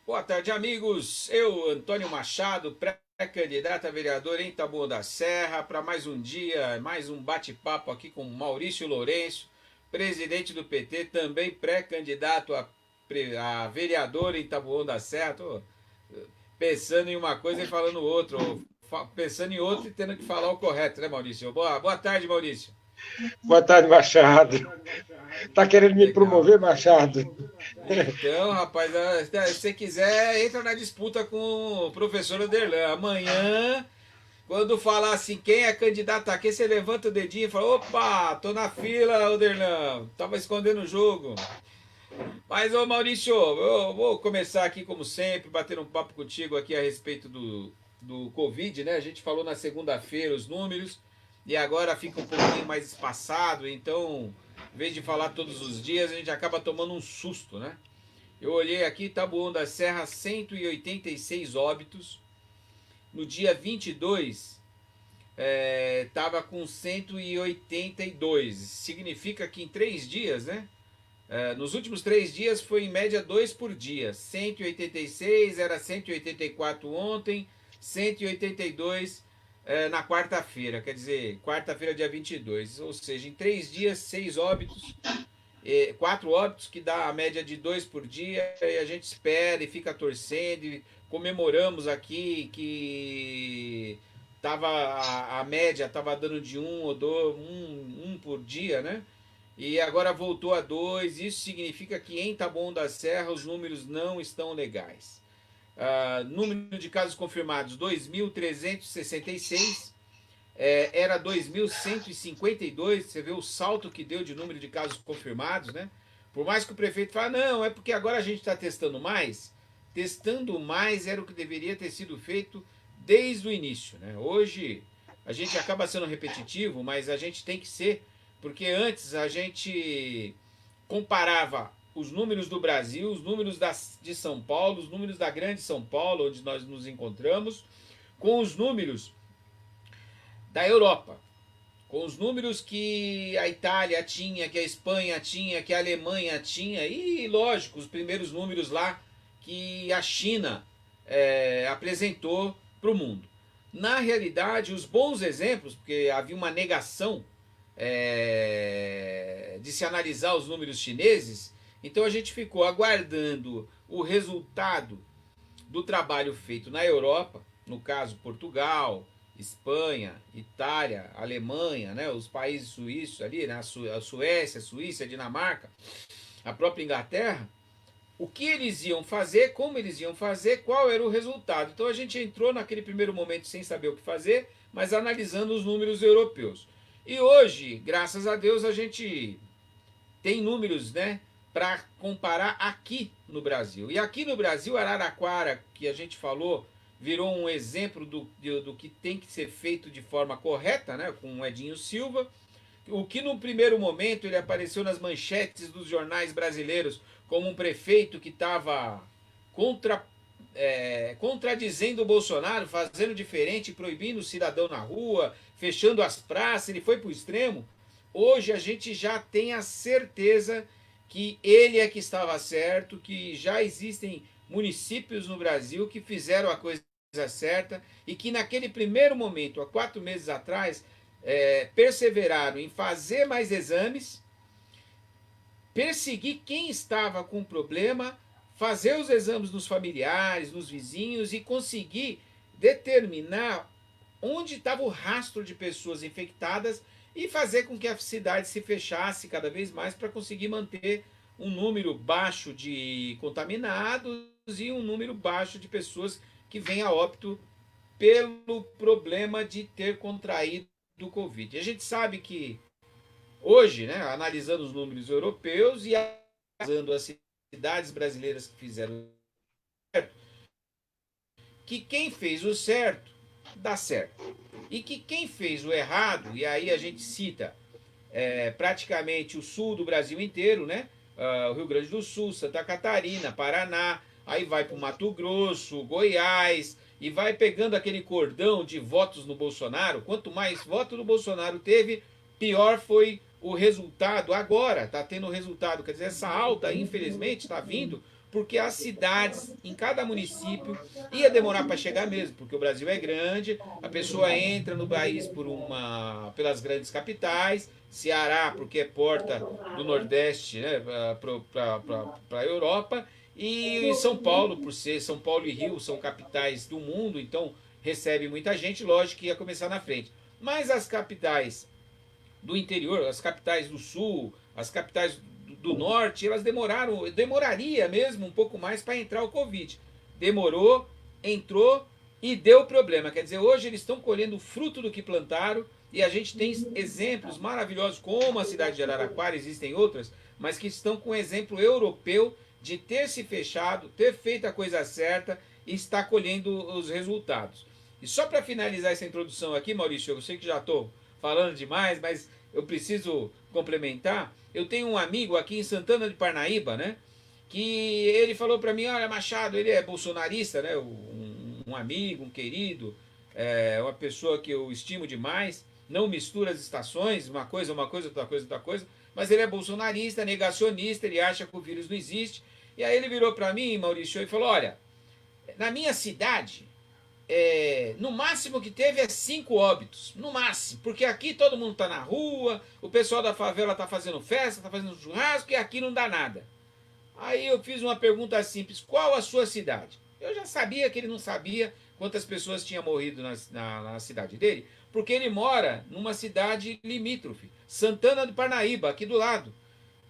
Boa tarde, amigos. Eu, Antônio Machado, pré-candidato a vereador em Taboão da Serra, para mais um dia, mais um bate-papo aqui com Maurício Lourenço, presidente do PT, também pré-candidato a vereador em Taboão da Serra. Tô pensando em uma coisa e falando outra, ou pensando em outra e tendo que falar o correto, né, Maurício? Boa tarde, Maurício. Boa tarde, Machado. Tá querendo me Legal. promover, Machado? Então, rapaz, se você quiser, entra na disputa com o professor Oderlan. Amanhã, quando falar assim, quem é candidato aqui, você levanta o dedinho e fala: opa, tô na fila, Oderlan. Tava escondendo o jogo. Mas, ô Maurício, eu vou começar aqui, como sempre, bater um papo contigo aqui a respeito do Covid, né? A gente falou na segunda-feira os números e agora fica um pouquinho mais espaçado, então, em vez de falar todos os dias, a gente acaba tomando um susto, né? Eu olhei aqui, Taboão da Serra, 186 óbitos. No dia 22, estava com 182. Significa que em 3 dias, né? Nos últimos 3 dias foi em média 2 por dia. 186, era 184 ontem, 182 na quarta-feira. Quer dizer, quarta-feira, dia 22. Ou seja, em 3 dias, 6 óbitos, 4 óbitos, que dá a média de 2 por dia, e a gente espera e fica torcendo e comemoramos aqui que a média estava dando de um ou dois, um por dia, né? E agora voltou a 2. Isso significa que em Taboão da Serra os números não estão legais. Número de casos confirmados 2.366, era 2.152. Você vê o salto que deu de número de casos confirmados, né? Por mais que o prefeito fale, não, é porque agora a gente está testando mais. Testando mais era o que deveria ter sido feito desde o início, né? Hoje a gente acaba sendo repetitivo, mas a gente tem que ser, porque antes a gente comparava os números do Brasil, os números de São Paulo, os números da Grande São Paulo, onde nós nos encontramos, com os números da Europa, com os números que a Itália tinha, que a Espanha tinha, que a Alemanha tinha, e lógico, os primeiros números lá que a China apresentou para o mundo. Na realidade, os bons exemplos, porque havia uma negação de se analisar os números chineses, então a gente ficou aguardando o resultado do trabalho feito na Europa, no caso Portugal, Espanha, Itália, Alemanha, né, os países suíços ali, né, a Suécia, a Suíça, a Dinamarca, a própria Inglaterra, o que eles iam fazer, como eles iam fazer, qual era o resultado. Então a gente entrou naquele primeiro momento sem saber o que fazer, mas analisando os números europeus. E hoje, graças a Deus, a gente tem números, né, para comparar aqui no Brasil. E aqui no Brasil, Araraquara, que a gente falou, virou um exemplo do que tem que ser feito de forma correta, né, com o Edinho Silva. O que no primeiro momento ele apareceu nas manchetes dos jornais brasileiros como um prefeito que estava contra, contradizendo o Bolsonaro, fazendo diferente, proibindo o cidadão na rua, fechando as praças, ele foi para o extremo. Hoje a gente já tem a certeza que ele é que estava certo, que já existem municípios no Brasil que fizeram a coisa certa e que naquele primeiro momento, há 4 meses atrás, perseveraram em fazer mais exames, perseguir quem estava com problema, fazer os exames nos familiares, nos vizinhos e conseguir determinar onde estava o rastro de pessoas infectadas e fazer com que a cidade se fechasse cada vez mais para conseguir manter um número baixo de contaminados e um número baixo de pessoas que vêm a óbito pelo problema de ter contraído do Covid. E a gente sabe que hoje, né, analisando os números europeus e analisando as cidades brasileiras que fizeram certo, que quem fez o certo dá certo. E que quem fez o errado, e aí a gente cita praticamente o sul do Brasil inteiro, né? O Rio Grande do Sul, Santa Catarina, Paraná, aí vai para o Mato Grosso, Goiás, e vai pegando aquele cordão de votos no Bolsonaro. Quanto mais voto no Bolsonaro teve, pior foi o resultado agora. Está tendo resultado, quer dizer, essa alta, infelizmente, está vindo porque as cidades, em cada município, ia demorar para chegar mesmo, porque o Brasil é grande, a pessoa entra no país pelas grandes capitais, Ceará, porque é porta do Nordeste, né, para a Europa, e São Paulo, por ser São Paulo e Rio são capitais do mundo, então recebe muita gente, lógico que ia começar na frente. Mas as capitais do interior, as capitais do sul, as capitais do norte, elas demoraria mesmo um pouco mais para entrar o Covid. Demorou, entrou e deu problema. Quer dizer, hoje eles estão colhendo o fruto do que plantaram e a gente tem exemplos maravilhosos, como a cidade de Araraquara, existem outras, mas que estão com exemplo europeu de ter se fechado, ter feito a coisa certa e está colhendo os resultados. E só para finalizar essa introdução aqui, Maurício, eu sei que já estou falando demais, mas eu preciso complementar. Eu tenho um amigo aqui em Santana de Parnaíba, né? Que ele falou para mim, olha, Machado, ele é bolsonarista, né? Um amigo, um querido, uma pessoa que eu estimo demais. Não mistura as estações, uma coisa, outra coisa, outra coisa. Mas ele é bolsonarista, negacionista, ele acha que o vírus não existe. E aí ele virou para mim, Maurício, e falou, olha, na minha cidade, no máximo que teve é 5 óbitos, no máximo, porque aqui todo mundo está na rua, o pessoal da favela está fazendo festa, está fazendo churrasco e aqui não dá nada. Aí eu fiz uma pergunta simples, qual a sua cidade? Eu já sabia que ele não sabia quantas pessoas tinham morrido na cidade dele, porque ele mora numa cidade limítrofe, Santana do Parnaíba, aqui do lado.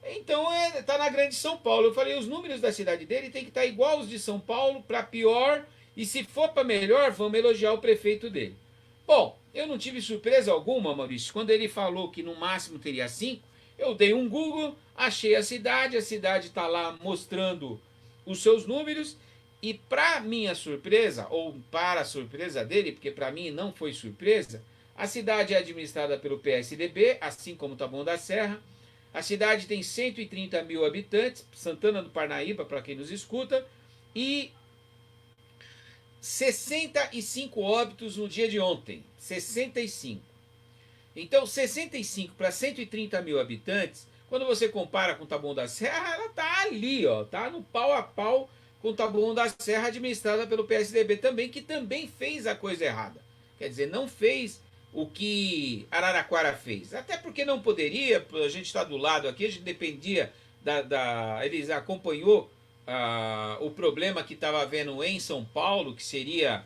Então tá na grande São Paulo. Eu falei, os números da cidade dele tem que estar igual aos de São Paulo, para pior, e se for para melhor, vamos elogiar o prefeito dele. Bom, eu não tive surpresa alguma, Maurício, quando ele falou que no máximo teria 5, eu dei um Google, achei a cidade está lá mostrando os seus números, e para minha surpresa, ou para a surpresa dele, porque para mim não foi surpresa, a cidade é administrada pelo PSDB, assim como Taboão da Serra. A cidade tem 130 mil habitantes, Santana do Parnaíba, para quem nos escuta, e 65 óbitos no dia de ontem. 65. Então, 65 para 130 mil habitantes, quando você compara com Taboão da Serra, ela está ali, ó, tá no pau a pau com Taboão da Serra, administrada pelo PSDB também, que também fez a coisa errada. Quer dizer, não fez o que Araraquara fez. Até porque não poderia, a gente está do lado aqui, a gente dependia eles acompanhou o problema que estava havendo em São Paulo, que seria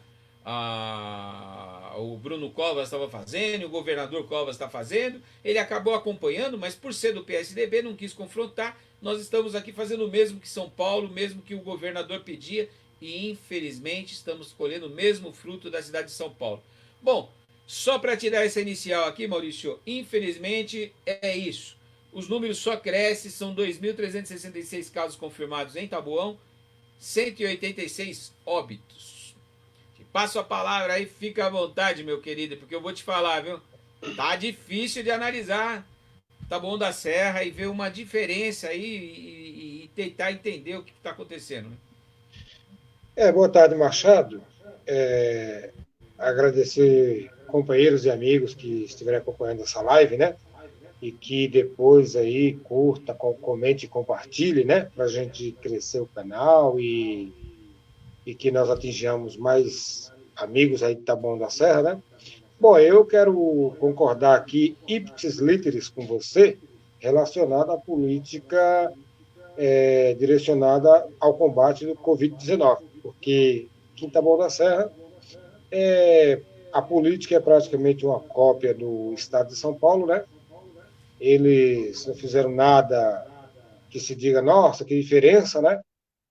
o Bruno Covas estava fazendo, o governador Covas está fazendo, ele acabou acompanhando, mas por ser do PSDB não quis confrontar, nós estamos aqui fazendo o mesmo que São Paulo, o mesmo que o governador pedia, e infelizmente estamos colhendo o mesmo fruto da cidade de São Paulo. Bom, só para te dar essa inicial aqui, Maurício, infelizmente é isso. Os números só crescem, são 2.366 casos confirmados em Taboão, 186 óbitos. Te passo a palavra aí, fica à vontade, meu querido, porque eu vou te falar, viu? Tá difícil de analisar Taboão da Serra e ver uma diferença aí e tentar entender o que está acontecendo. Né? Boa tarde, Machado. Agradecer companheiros e amigos que estiverem acompanhando essa live, né? E que depois aí curta, comente e compartilhe, né? Para a gente crescer o canal e que nós atinjamos mais amigos aí de Taboão da Serra, né? Bom, eu quero concordar aqui, ipsis literis, com você, relacionado à política direcionada ao combate do Covid-19, porque aqui em Taboão da Serra a política é praticamente uma cópia do estado de São Paulo, né? Eles não fizeram nada que se diga, nossa, que diferença, né?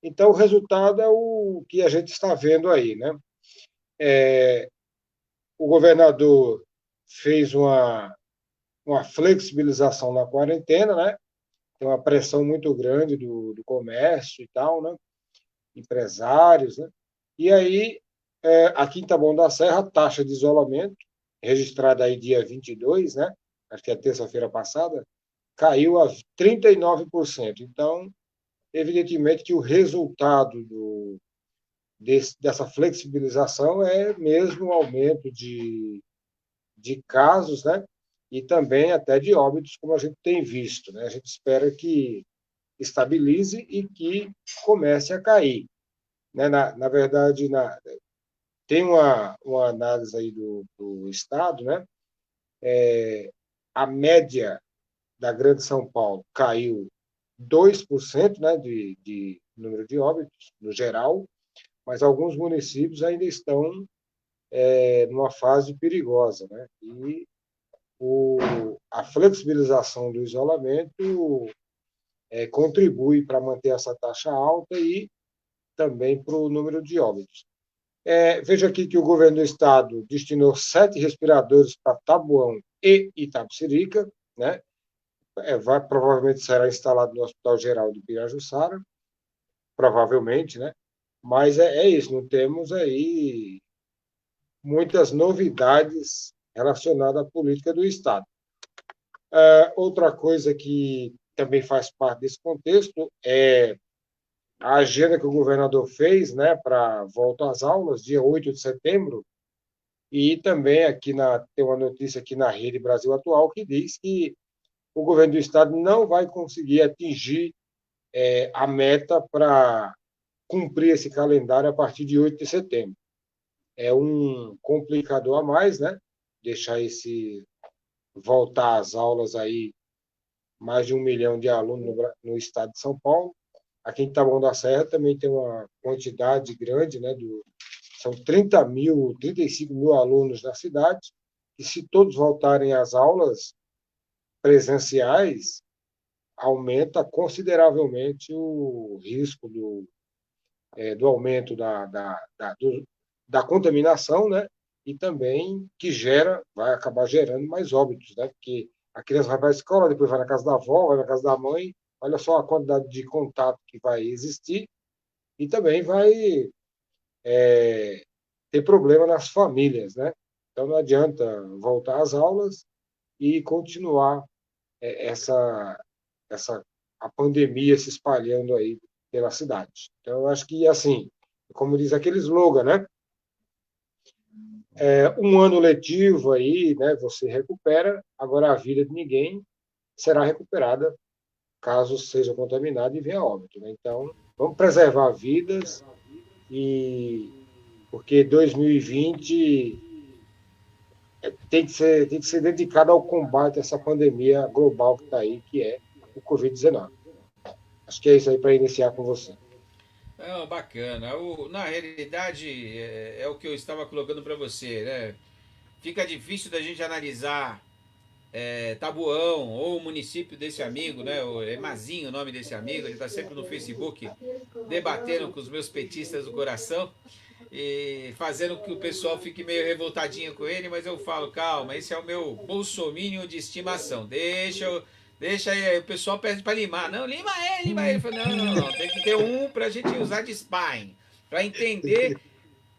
Então, o resultado é o que a gente está vendo aí, né? O governador fez uma flexibilização na quarentena, né? Tem uma pressão muito grande do comércio e tal, né? Empresários, né? E aí, aqui em Taboão da Serra, a taxa de isolamento, registrada aí dia 22, né? Acho que é terça-feira passada, caiu a 39%. Então, evidentemente que o resultado dessa flexibilização é mesmo o aumento de casos, né? E também até de óbitos, como a gente tem visto, né? A gente espera que estabilize e que comece a cair. Né? Na verdade, tem uma análise aí do Estado, né? A média da Grande São Paulo caiu 2%, né, de número de óbitos no geral, mas alguns municípios ainda estão numa fase perigosa, né? E a flexibilização do isolamento contribui para manter essa taxa alta e também para o número de óbitos. Veja aqui que o governo do estado destinou 7 respiradores para Taboão e Itapecerica, né? Provavelmente será instalado no Hospital Geral de Pirajussara, provavelmente, né? Mas isso, não temos aí muitas novidades relacionadas à política do Estado. Outra coisa que também faz parte desse contexto é a agenda que o governador fez, né, para volta às aulas, dia 8 de setembro, e também tem uma notícia aqui na Rede Brasil Atual que diz que o governo do estado não vai conseguir atingir a meta para cumprir esse calendário a partir de 8 de setembro. É um complicador a mais, né? Deixar voltar às aulas aí mais de 1 milhão de alunos no estado de São Paulo. Aqui em Taboão da Serra também tem uma quantidade grande, né? São 35 mil alunos na cidade, e se todos voltarem às aulas presenciais, aumenta consideravelmente o risco do aumento da contaminação, né? E também que vai acabar gerando mais óbitos, né? Porque a criança vai para a escola, depois vai na casa da avó, vai na casa da mãe, olha só a quantidade de contato que vai existir, e também vai ter problema nas famílias, né? Então não adianta voltar às aulas e continuar essa, essa a pandemia se espalhando aí pela cidade. Então eu acho que assim, como diz aquele slogan, né? Um ano letivo aí, né? Você recupera, agora a vida de ninguém será recuperada caso seja contaminado e venha a óbito, né? Então vamos preservar vidas e porque 2020 tem que ser dedicado ao combate a essa pandemia global que está aí, que é o Covid-19. Acho que é isso aí para iniciar com você. Não, bacana. Na realidade, é o que eu estava colocando para você, né? Fica difícil da gente analisar Tabuão ou o município desse amigo, né? É Mazinho o nome desse amigo, ele está sempre no Facebook debatendo com os meus petistas do coração e fazendo com que o pessoal fique meio revoltadinho com ele, mas eu falo, calma, esse é o meu bolsominion de estimação. Deixa aí, o pessoal pede para limar. Não, lima ele, lima ele. Eu falo, não, tem que ter um para a gente usar de spine, para entender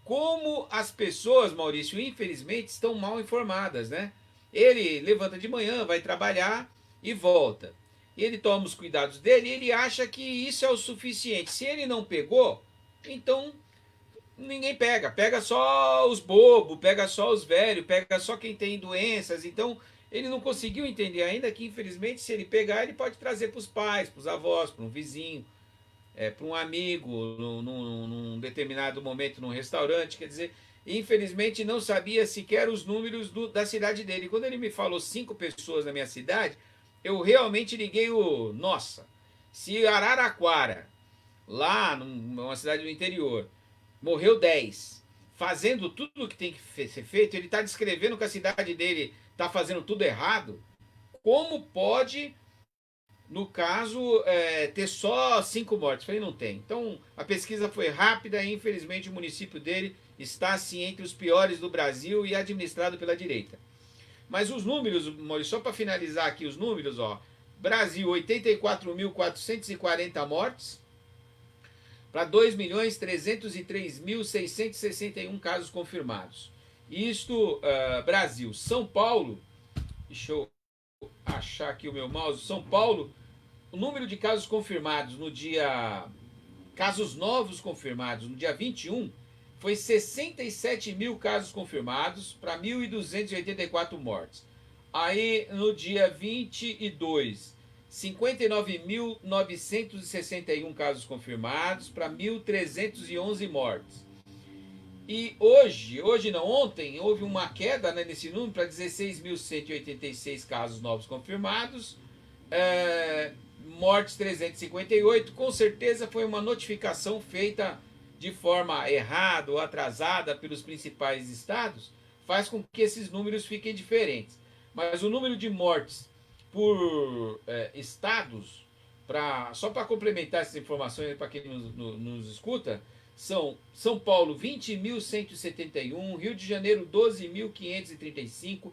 como as pessoas, Maurício, infelizmente, estão mal informadas, né? Ele levanta de manhã, vai trabalhar e volta. Ele toma os cuidados dele e ele acha que isso é o suficiente. Se ele não pegou, então ninguém pega. Pega só os bobos, pega só os velhos, pega só quem tem doenças. Então ele não conseguiu entender ainda que, infelizmente, se ele pegar, ele pode trazer para os pais, para os avós, para um vizinho, para um amigo, num determinado momento num restaurante. Quer dizer, infelizmente não sabia sequer os números da cidade dele. Quando ele me falou 5 pessoas na minha cidade, eu realmente liguei o. Nossa, se Araraquara, lá numa cidade do interior, morreu 10 fazendo tudo o que tem que ser feito, ele está descrevendo que a cidade dele está fazendo tudo errado. Como pode, no caso, ter só 5 mortes? Falei, não tem. Então, a pesquisa foi rápida e, infelizmente, o município dele está, assim, entre os piores do Brasil e administrado pela direita. Mas os números, Maurício, só para finalizar aqui os números, ó. Brasil, 84.440 mortes, para 2.303.661 casos confirmados. Isto, Brasil. São Paulo, deixa eu achar aqui o meu mouse. São Paulo, o número de casos confirmados no dia. Casos novos confirmados no dia 21 foi 67 mil casos confirmados para 1.284 mortes. Aí no dia 22 59.961 casos confirmados para 1.311 mortes. E hoje não, ontem, houve uma queda, né, nesse número para 16.186 casos novos confirmados, mortes 358. Com certeza foi uma notificação feita de forma errada ou atrasada pelos principais estados, faz com que esses números fiquem diferentes. Mas o número de mortes por estados, só para complementar essas informações para quem nos escuta, são São Paulo 20.171, Rio de Janeiro 12.535,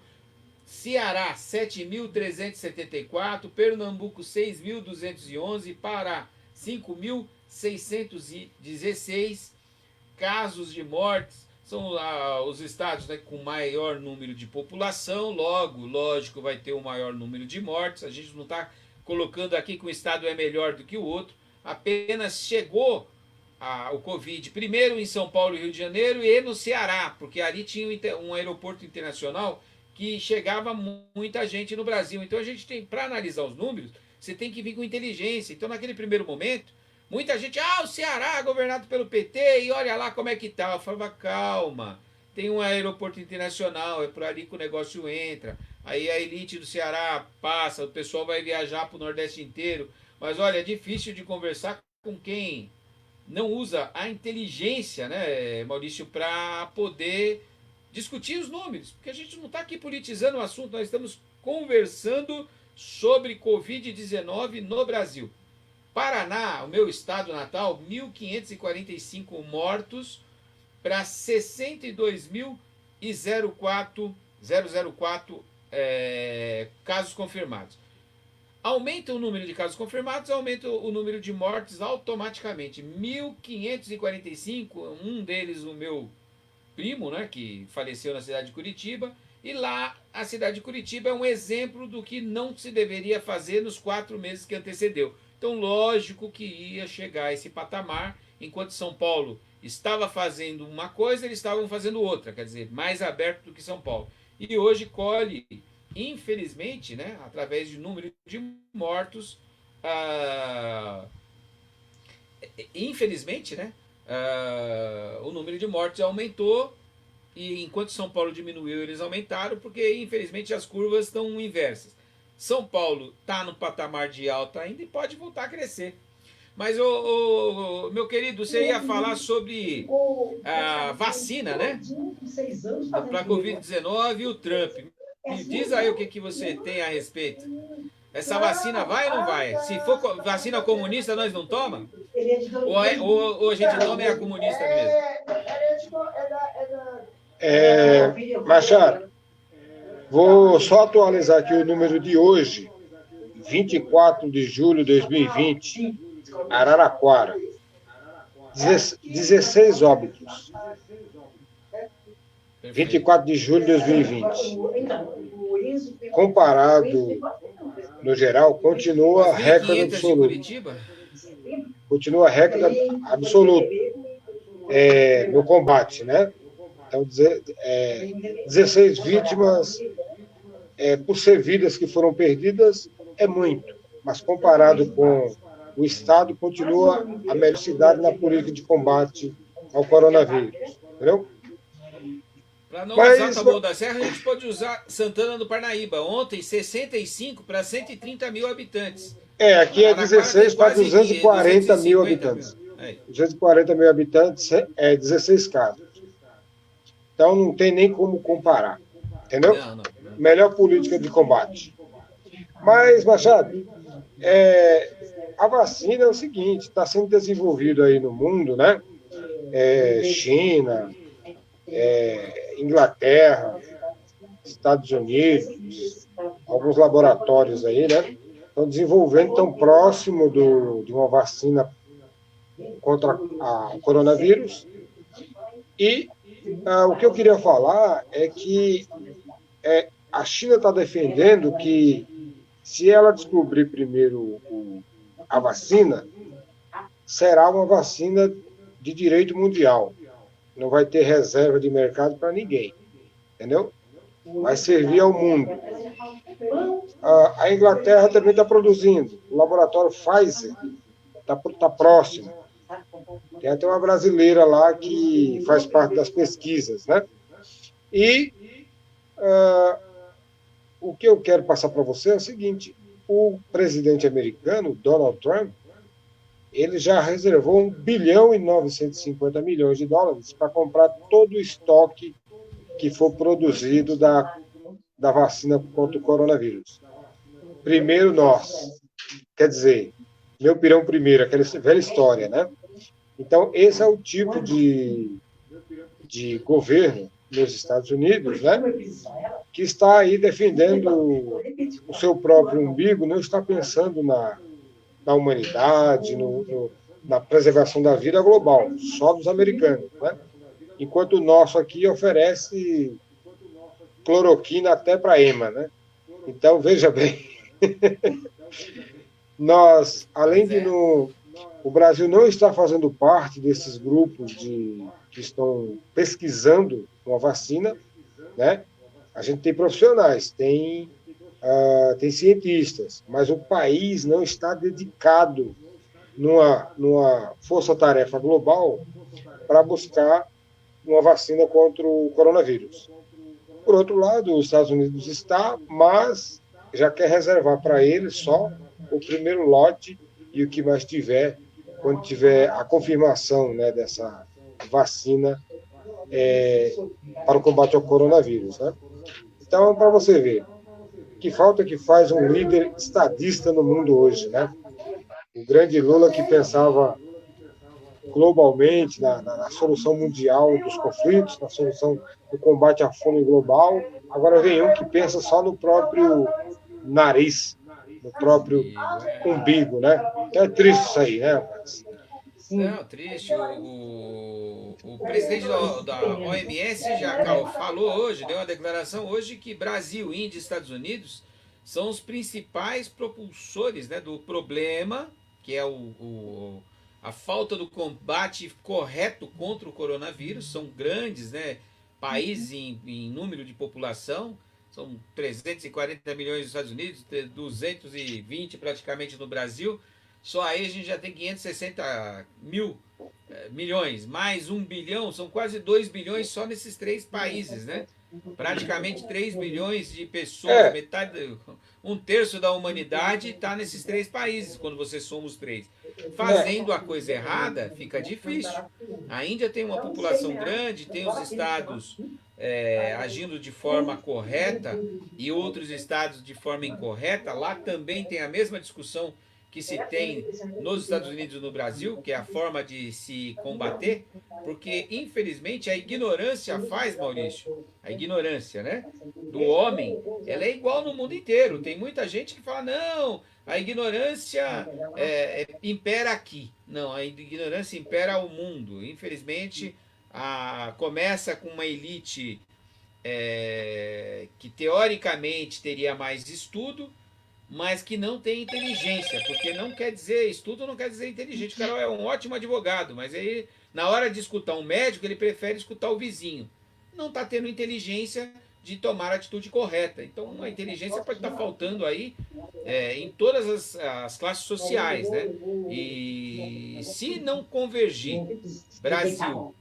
Ceará 7.374, Pernambuco 6.211, Pará 5.616 casos de mortes. São os estados, né, com maior número de população, logo, lógico, vai ter um maior número de mortes. A gente não está colocando aqui que um estado é melhor do que o outro, apenas chegou o Covid primeiro em São Paulo e Rio de Janeiro e no Ceará, porque ali tinha um aeroporto internacional que chegava muita gente no Brasil. Então a gente tem, para analisar os números, você tem que vir com inteligência. Então naquele primeiro momento, muita gente, o Ceará governado pelo PT e olha lá como é que tá. Eu falava, calma, tem um aeroporto internacional, é por ali que o negócio entra. Aí a elite do Ceará passa, o pessoal vai viajar para o Nordeste inteiro. Mas olha, é difícil de conversar com quem não usa a inteligência, né, Maurício, para poder discutir os números. Porque a gente não está aqui politizando o assunto, nós estamos conversando sobre Covid-19 no Brasil. Paraná, o meu estado natal, 1.545 mortos para 62.004 casos confirmados. Aumenta o número de casos confirmados, aumenta o número de mortes automaticamente. 1.545, um deles o meu primo, né, que faleceu na cidade de Curitiba. E lá, a cidade de Curitiba é um exemplo do que não se deveria fazer nos 4 meses que antecedeu. Então, lógico que ia chegar a esse patamar, enquanto São Paulo estava fazendo uma coisa, eles estavam fazendo outra, quer dizer, mais aberto do que São Paulo. E hoje colhe, infelizmente, né, através de número de mortos, infelizmente, né, o número de mortes aumentou, e enquanto São Paulo diminuiu, eles aumentaram, porque infelizmente as curvas estão inversas. São Paulo está no patamar de alta ainda e pode voltar a crescer. Mas, meu querido, você ia falar sobre a vacina, né? Para a Covid-19 e o Trump. Me diz aí o que você tem a respeito. Essa vacina vai ou não vai? Se for vacina comunista, nós não toma? Ou a gente toma é a comunista mesmo? Machado, vou só atualizar aqui o número de hoje, 24 de julho de 2020, Araraquara. 16 óbitos. 24 de julho de 2020. Comparado, no geral, continua recorde absoluto. Continua recorde absoluto no combate, né? Então, 16 vítimas por ser vidas que foram perdidas é muito, mas comparado com o Estado, continua a melhor cidade na política de combate ao coronavírus, entendeu? Para não usar Taboão da Serra, a gente pode usar Santana do Parnaíba. Ontem, 65 para 130 mil habitantes. Aqui é 16 para 240 mil habitantes. 240 mil habitantes, 16 casos. Então não tem nem como comparar, entendeu? Não. Melhor política de combate. Mas, Machado, a vacina é o seguinte, está sendo desenvolvido aí no mundo, né? China, Inglaterra, Estados Unidos, alguns laboratórios aí, né? Estão desenvolvendo, tão próximo de uma vacina contra o coronavírus. E o que eu queria falar é que a China está defendendo que, se ela descobrir primeiro a vacina, será uma vacina de direito mundial. Não vai ter reserva de mercado para ninguém. Entendeu? Vai servir ao mundo. A Inglaterra também está produzindo. O laboratório Pfizer está próximo. Tem até uma brasileira lá que faz parte das pesquisas, né? E uh, o que eu quero passar para você é o seguinte: o presidente americano, Donald Trump, ele já reservou 1 bilhão e 950 milhões de dólares para comprar todo o estoque que for produzido da vacina contra o coronavírus. Primeiro nós, quer dizer, meu pirão primeiro, aquela velha história, né? Então, esse é o tipo de governo nos Estados Unidos, né, que está aí defendendo o seu próprio umbigo, não está pensando na humanidade, na preservação da vida global, só dos americanos, né? Enquanto o nosso aqui oferece cloroquina até para EMA, né? Então, veja bem, nós, além Pois de é. no, o Brasil não está fazendo parte desses grupos que estão pesquisando uma vacina, né? A gente tem profissionais, tem cientistas, mas o país não está dedicado numa força-tarefa global para buscar uma vacina contra o coronavírus. Por outro lado, os Estados Unidos está, mas já quer reservar para ele só o primeiro lote e o que mais tiver, quando tiver a confirmação, né, dessa vacina para o combate ao coronavírus. Né? Então, para você ver, que falta que faz um líder estadista no mundo hoje, né? O grande Lula que pensava globalmente na solução mundial dos conflitos, na solução do combate à fome global. Agora vem um que pensa só no próprio nariz, no próprio Umbigo, umbigo, né? Então é triste isso aí, né, rapaz? Não, triste. O presidente da OMS já falou hoje, deu uma declaração hoje que Brasil, Índia e Estados Unidos são os principais propulsores, né, do problema, que é a falta do combate correto contra o coronavírus. São grandes, né, países em número de população. São 340 milhões nos Estados Unidos, 220 praticamente no Brasil. Só aí a gente já tem 560 milhões, mais 1 bilhão, são quase 2 bilhões só nesses três países, né? Praticamente 3 bilhões de pessoas, É, metade, um terço da humanidade está nesses três países, quando você soma os três. é, Fazendo a coisa errada, fica difícil. A Índia tem uma população grande, tem os estados agindo de forma correta e outros estados de forma incorreta. Lá também tem a mesma discussão que se tem nos Estados Unidos e no Brasil, que é a forma de se combater, porque infelizmente a ignorância faz, Maurício, a ignorância, né, do homem, ela é igual no mundo inteiro. Tem muita gente que fala, não, a ignorância impera aqui. Não, a ignorância impera o mundo. Infelizmente, começa com uma elite que teoricamente teria mais estudo, mas que não tem inteligência, porque não quer dizer, estudo não quer dizer inteligente. O cara é um ótimo advogado, mas aí, na hora de escutar um médico, ele prefere escutar o vizinho. Não está tendo inteligência de tomar a atitude correta. Então, a inteligência pode estar faltando aí em todas as classes sociais, né? E se não convergir Brasil,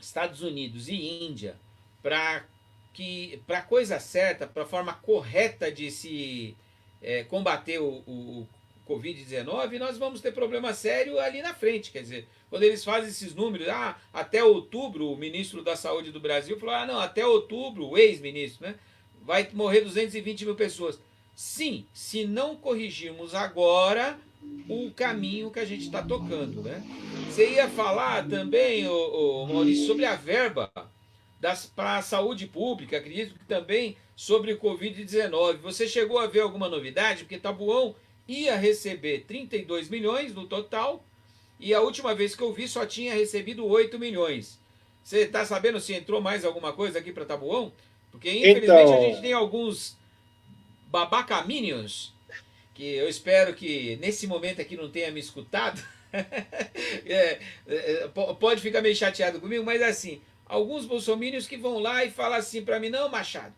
Estados Unidos e Índia para a coisa certa, para a forma correta de se combater o Covid-19, nós vamos ter problema sério ali na frente. Quer dizer, quando eles fazem esses números, até outubro, o ministro da Saúde do Brasil falou, não, até outubro, o ex-ministro, né, vai morrer 220 mil pessoas. Sim, se não corrigirmos agora o caminho que a gente está tocando, né? Você ia falar também, Maurício, sobre a verba para a saúde pública, acredito que também sobre o Covid-19. Você chegou a ver alguma novidade? Porque Tabuão ia receber 32 milhões no total e a última vez que eu vi só tinha recebido 8 milhões. Você está sabendo se entrou mais alguma coisa aqui para Tabuão? Porque infelizmente a gente então, tem alguns babacaminions que eu espero que nesse momento aqui não tenha me escutado. Pode ficar meio chateado comigo, mas assim, alguns bolsomínios que vão lá e falam assim para mim, não, Machado,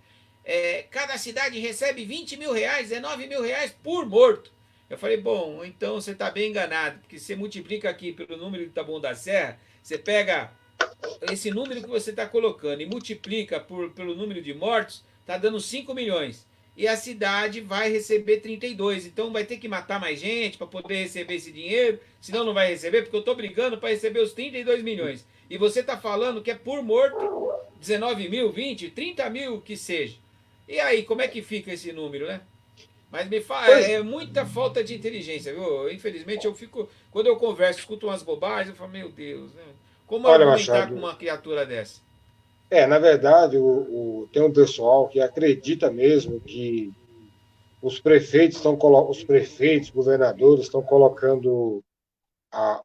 cada cidade recebe 20 mil reais, 19 mil reais por morto. Eu falei, bom, então você está bem enganado, porque você multiplica aqui pelo número de Taboão da Serra, você pega esse número que você está colocando e multiplica pelo número de mortos, está dando 5 milhões. E a cidade vai receber 32. Então vai ter que matar mais gente para poder receber esse dinheiro, senão não vai receber, porque eu estou brigando para receber os 32 milhões. E você está falando que é por morto 19 mil, 20, 30 mil que seja. E aí, como é que fica esse número, né? Mas me fala, Pois, é muita falta de inteligência, viu? Infelizmente eu fico, quando eu converso, escuto umas bobagens, eu falo, meu Deus, né? Como olha, argumentar com Machado, uma criatura dessa? na verdade, tem um pessoal que acredita mesmo que os prefeitos, governadores estão colocando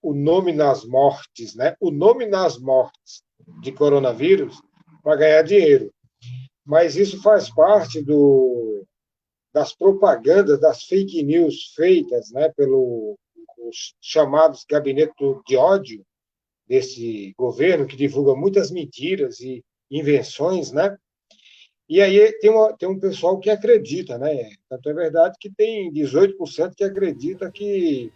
o nome nas mortes, né? O nome nas mortes de coronavírus para ganhar dinheiro. Mas isso faz parte das propagandas, das fake news feitas, né, os chamados gabinetes de ódio desse governo, que divulga muitas mentiras e invenções, né? E aí tem um pessoal que acredita, né? Tanto é verdade que tem 18% que acredita que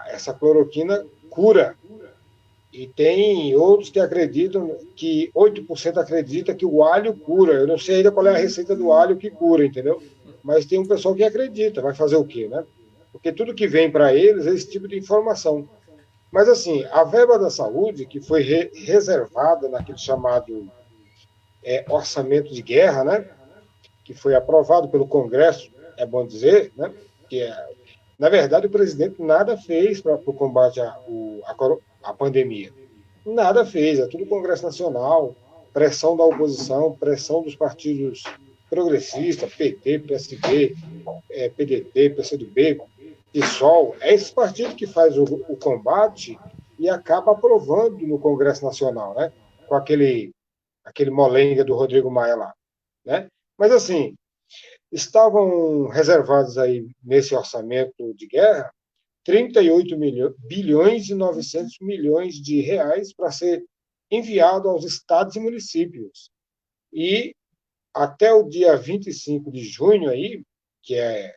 essa cloroquina cura. E tem outros que acreditam que 8% acredita que o alho cura. Eu não sei ainda qual é a receita do alho que cura, entendeu? Mas tem um pessoal que acredita. Vai fazer o quê, né? Porque tudo que vem para eles é esse tipo de informação. Mas, assim, a verba da saúde, que foi reservada naquele chamado orçamento de guerra, né? Que foi aprovado pelo Congresso, é bom dizer, né? Na verdade, o presidente nada fez para o combate à pandemia. Nada fez, é tudo Congresso Nacional, pressão da oposição, pressão dos partidos progressistas, PT, PSB, PDT, PCdoB, PSOL. É esse partido que faz o combate e acaba aprovando no Congresso Nacional, né? Com aquele molenga do Rodrigo Maia lá, né? Mas, assim, estavam reservados aí nesse orçamento de guerra 38 bilhões e 900 milhões de reais para ser enviado aos estados e municípios. E até o dia 25 de junho aí, que é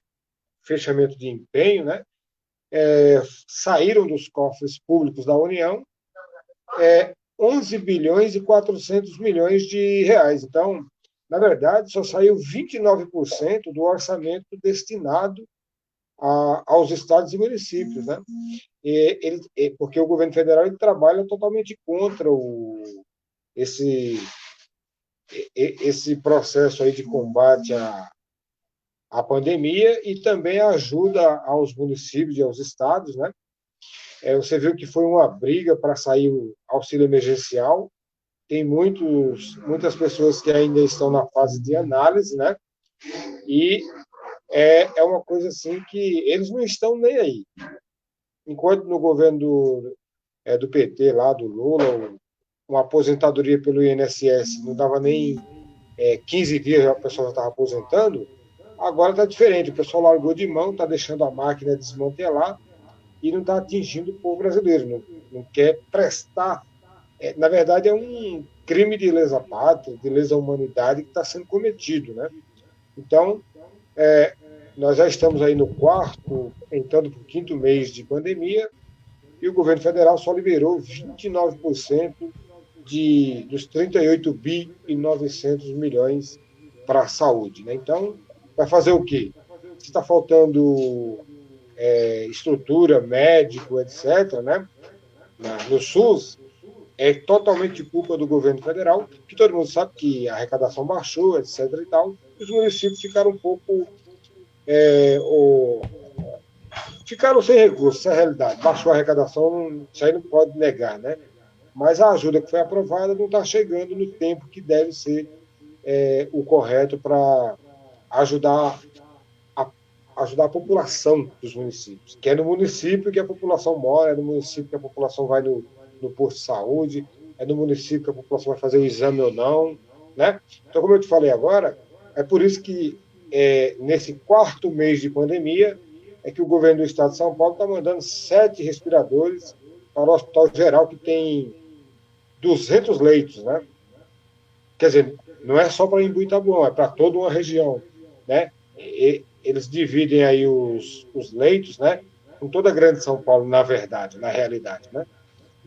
fechamento de empenho, né, saíram dos cofres públicos da União 11 bilhões e 400 milhões de reais. Então, na verdade, só saiu 29% do orçamento destinado aos estados e municípios, né? Porque o governo federal ele trabalha totalmente contra esse processo aí de combate à pandemia e também ajuda aos municípios e aos estados, né? Você viu que foi uma briga para sair o auxílio emergencial. Tem muitas pessoas que ainda estão na fase de análise, né? E é uma coisa assim que eles não estão nem aí. Enquanto no governo do PT, lá do Lula, uma aposentadoria pelo INSS não dava nem 15 dias, a pessoa já estava aposentando, agora está diferente. O pessoal largou de mão, está deixando a máquina desmantelar e não está atingindo o povo brasileiro, não quer prestar. Na verdade, é um crime de lesa pátria, de lesa humanidade que está sendo cometido, né? Então, nós já estamos aí no entrando para o quinto mês de pandemia, e o governo federal só liberou 29% dos 38 bi e 900 milhões para a saúde, né? Então, vai fazer o quê? Se está faltando estrutura, médico, etc., né? No SUS, é totalmente culpa do governo federal, que todo mundo sabe que a arrecadação baixou, etc. e tal. Os municípios ficaram um pouco ficaram sem recursos, essa é a realidade. Baixou a arrecadação, isso aí não pode negar, né? Mas a ajuda que foi aprovada não está chegando no tempo que deve ser o correto para ajudar ajudar a população dos municípios, que é no município que a população mora, é no município que a população vai no posto de saúde, é no município que a população vai fazer o exame ou não, né? Então, como eu te falei agora, é por isso que nesse quarto mês de pandemia é que o governo do estado de São Paulo está mandando 7 respiradores para o Hospital Geral, que tem 200 leitos, né? quer dizer, não é só para Embu e Taboão, é para toda uma região, né? Eles dividem aí os leitos, né? Com toda a grande São Paulo, na verdade, na realidade, né?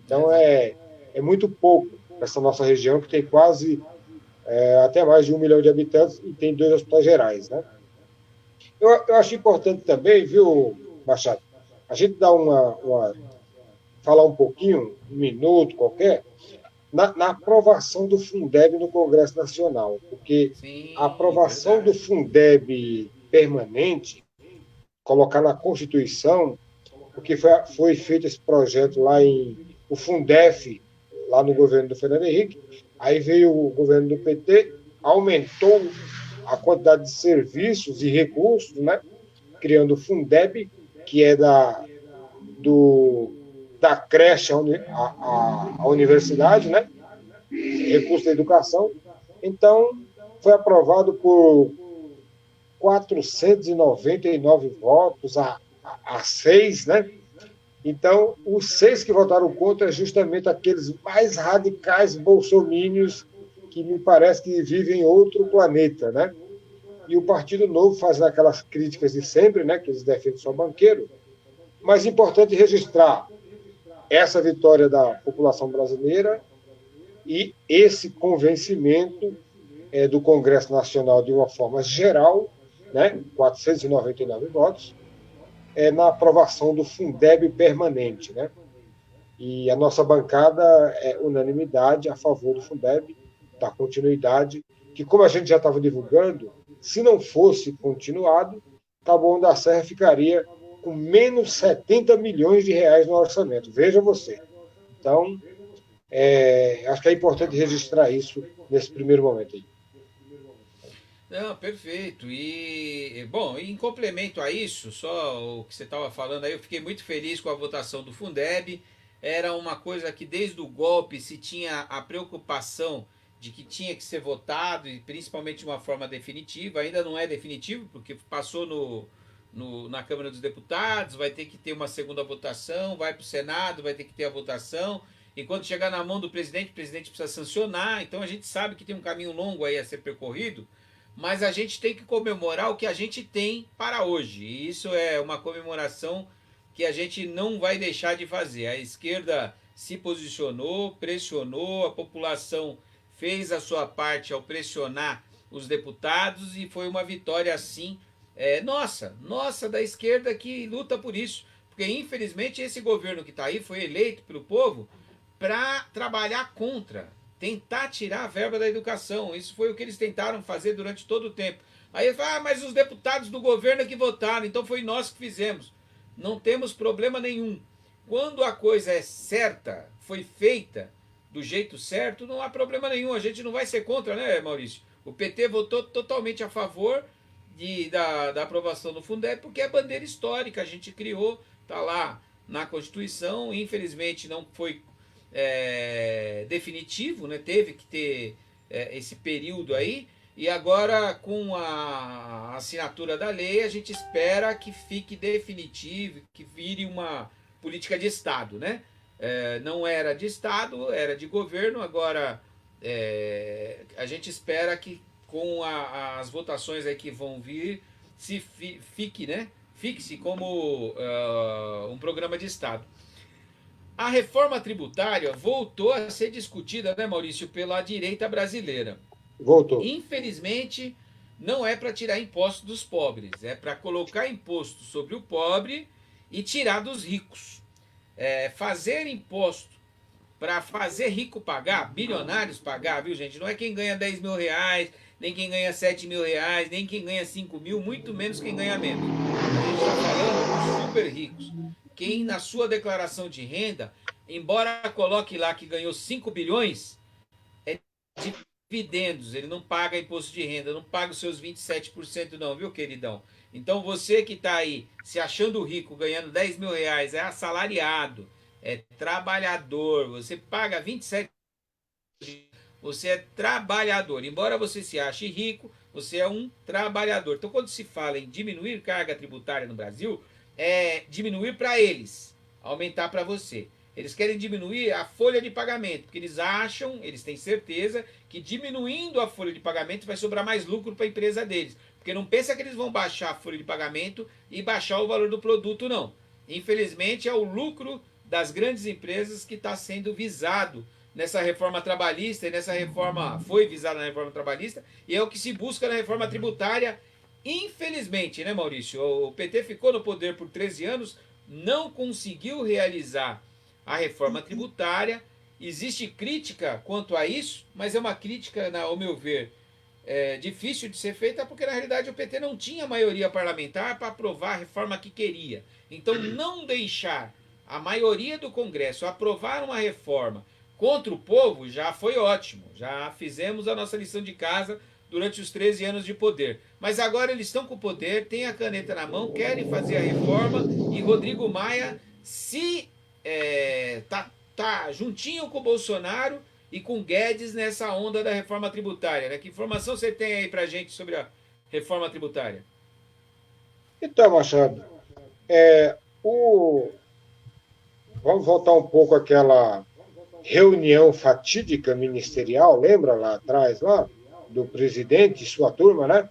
Então Exatamente. é muito pouco para essa nossa região, que tem quase até mais de 1 milhão de habitantes e tem 2 hospitais gerais, né? Eu acho importante também, viu, Machado, a gente dar falar um pouquinho, 1 minuto qualquer, na aprovação do Fundeb no Congresso Nacional, porque a Sim, aprovação do verdade. Fundeb permanente, colocar na Constituição, porque foi feito esse projeto lá o Fundef, lá no governo do Fernando Henrique, aí veio o governo do PT, aumentou a quantidade de serviços e recursos, né? Criando o Fundeb, que é do, da creche à universidade, né? Recurso da educação. Então, foi aprovado por 499 votos a 6, né? Então, os 6 que votaram contra é justamente aqueles mais radicais bolsomínios que me parece que vivem em outro planeta, né? E o Partido Novo fazendo aquelas críticas de sempre, né? Que eles defendem só banqueiro. Mas é importante registrar essa vitória da população brasileira e esse convencimento do Congresso Nacional de uma forma geral, né, 499 votos, na aprovação do Fundeb permanente. Né? E a nossa bancada é unanimidade a favor do Fundeb, da continuidade, que como a gente já estava divulgando, se não fosse continuado, Taboão da Serra ficaria com menos 70 milhões de reais no orçamento. Veja você. Então, acho que é importante registrar isso nesse primeiro momento aí. Não, perfeito. E, bom, em complemento a isso, só o que você estava falando aí, eu fiquei muito feliz com a votação do Fundeb. Era uma coisa que desde o golpe se tinha a preocupação de que tinha que ser votado, e principalmente de uma forma definitiva. Ainda não é definitivo, porque passou na Câmara dos Deputados, vai ter que ter uma segunda votação, vai para o Senado, vai ter que ter a votação. E quando chegar na mão do presidente, o presidente precisa sancionar. Então a gente sabe que tem um caminho longo aí a ser percorrido, mas a gente tem que comemorar o que a gente tem para hoje. E isso é uma comemoração que a gente não vai deixar de fazer. A esquerda se posicionou, pressionou, a população fez a sua parte ao pressionar os deputados e foi uma vitória assim, nossa da esquerda que luta por isso. Porque infelizmente esse governo que está aí foi eleito pelo povo para trabalhar contra, tentar tirar a verba da educação. Isso foi o que eles tentaram fazer durante todo o tempo. Aí ele fala, mas os deputados do governo é que votaram, então foi nós que fizemos. Não temos problema nenhum. Quando a coisa é certa, foi feita do jeito certo, não há problema nenhum. A gente não vai ser contra, né, Maurício? O PT votou totalmente a favor da aprovação do Fundeb, porque é bandeira histórica, a gente criou, está lá na Constituição, infelizmente não foi definitivo, né? Teve que ter esse período aí, e agora com a assinatura da lei a gente espera que fique definitivo, que vire uma política de Estado, né? Não era de Estado, era de governo, agora a gente espera que com as votações aí que vão vir, fique, né? Fixe como um programa de Estado. A reforma tributária voltou a ser discutida, né, Maurício, pela direita brasileira. Voltou. Infelizmente, não é para tirar impostos dos pobres, é para colocar imposto sobre o pobre e tirar dos ricos. Fazer imposto para fazer rico pagar, bilionários pagar, viu, gente? Não é quem ganha 10 mil reais, nem quem ganha 7 mil reais, nem quem ganha 5 mil, muito menos quem ganha menos. A gente está falando dos super ricos. Quem na sua declaração de renda, embora coloque lá que ganhou 5 bilhões, é dividendos, ele não paga imposto de renda, não paga os seus 27% não, viu, queridão? Então você que está aí se achando rico, ganhando 10 mil reais, é assalariado, é trabalhador, você paga 27%, você é trabalhador. Embora você se ache rico, você é um trabalhador. Então quando se fala em diminuir carga tributária no Brasil, é diminuir para eles, aumentar para você. Eles querem diminuir a folha de pagamento, porque eles acham, eles têm certeza, que diminuindo a folha de pagamento vai sobrar mais lucro para a empresa deles. Porque não pensa que eles vão baixar a folha de pagamento e baixar o valor do produto, não. Infelizmente, é o lucro das grandes empresas que está sendo visado nessa reforma trabalhista, e nessa reforma foi visada na reforma trabalhista, e é o que se busca na reforma tributária. Infelizmente, né, Maurício? O PT ficou no poder por 13 anos, não conseguiu realizar a reforma tributária. Existe crítica quanto a isso, mas é uma crítica, ao meu ver, difícil de ser feita, porque na realidade o PT não tinha maioria parlamentar para aprovar a reforma que queria. Então, não deixar a maioria do Congresso aprovar uma reforma contra o povo já foi ótimo. Já fizemos a nossa lição de casa durante os 13 anos de poder. Mas agora eles estão com o poder, têm a caneta na mão, querem fazer a reforma, e Rodrigo Maia se tá juntinho com o Bolsonaro e com Guedes nessa onda da reforma tributária, né? Que informação você tem aí pra gente sobre a reforma tributária? Então, Machado, é, o, vamos voltar um pouco àquela reunião fatídica ministerial, lembra lá atrás, lá, do presidente e sua turma, né?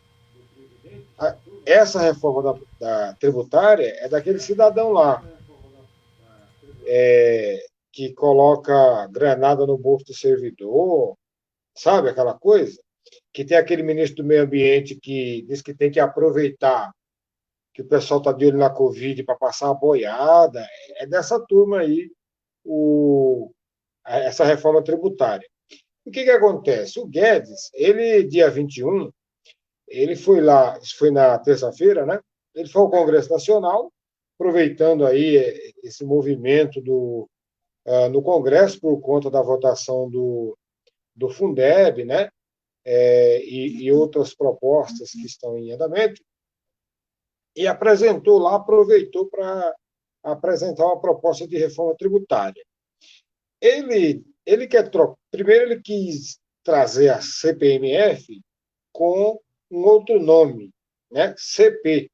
Essa reforma da tributária é daquele cidadão lá, que coloca granada no bolso do servidor, sabe aquela coisa? Que tem aquele ministro do Meio Ambiente que diz que tem que aproveitar que o pessoal está de olho na Covid para passar a boiada. É dessa turma aí essa reforma tributária. O que acontece? O Guedes, ele, dia 21, ele foi lá, isso foi na terça-feira, né? Ele foi ao Congresso Nacional, aproveitando aí esse movimento no Congresso por conta da votação do Fundeb, né? E outras propostas que estão em andamento, e apresentou lá, aproveitou para apresentar uma proposta de reforma tributária. Ele quer trocar. Primeiro, ele quis trazer a CPMF com um outro nome, né? CP.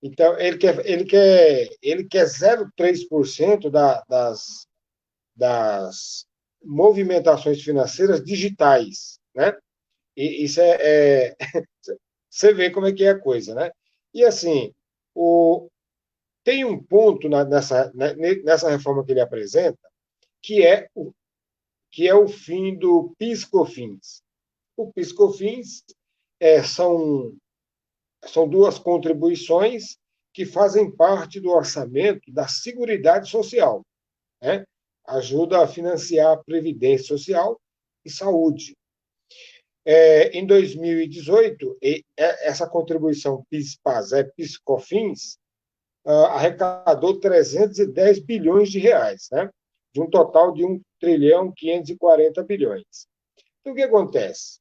Então, ele quer 0,3% das movimentações financeiras digitais, né? E isso você vê como é que é a coisa, né? E assim, tem um ponto nessa reforma que ele apresenta que é o fim do PIS/COFINS. O PIS/COFINS são duas contribuições que fazem parte do orçamento da Seguridade Social, né? Ajuda a financiar a Previdência Social e Saúde. Em 2018, essa contribuição PIS/PASEP, PIS/COFINS, arrecadou 310 bilhões de reais, né? De um total de 1 trilhão 540 bilhões. Então, o que acontece?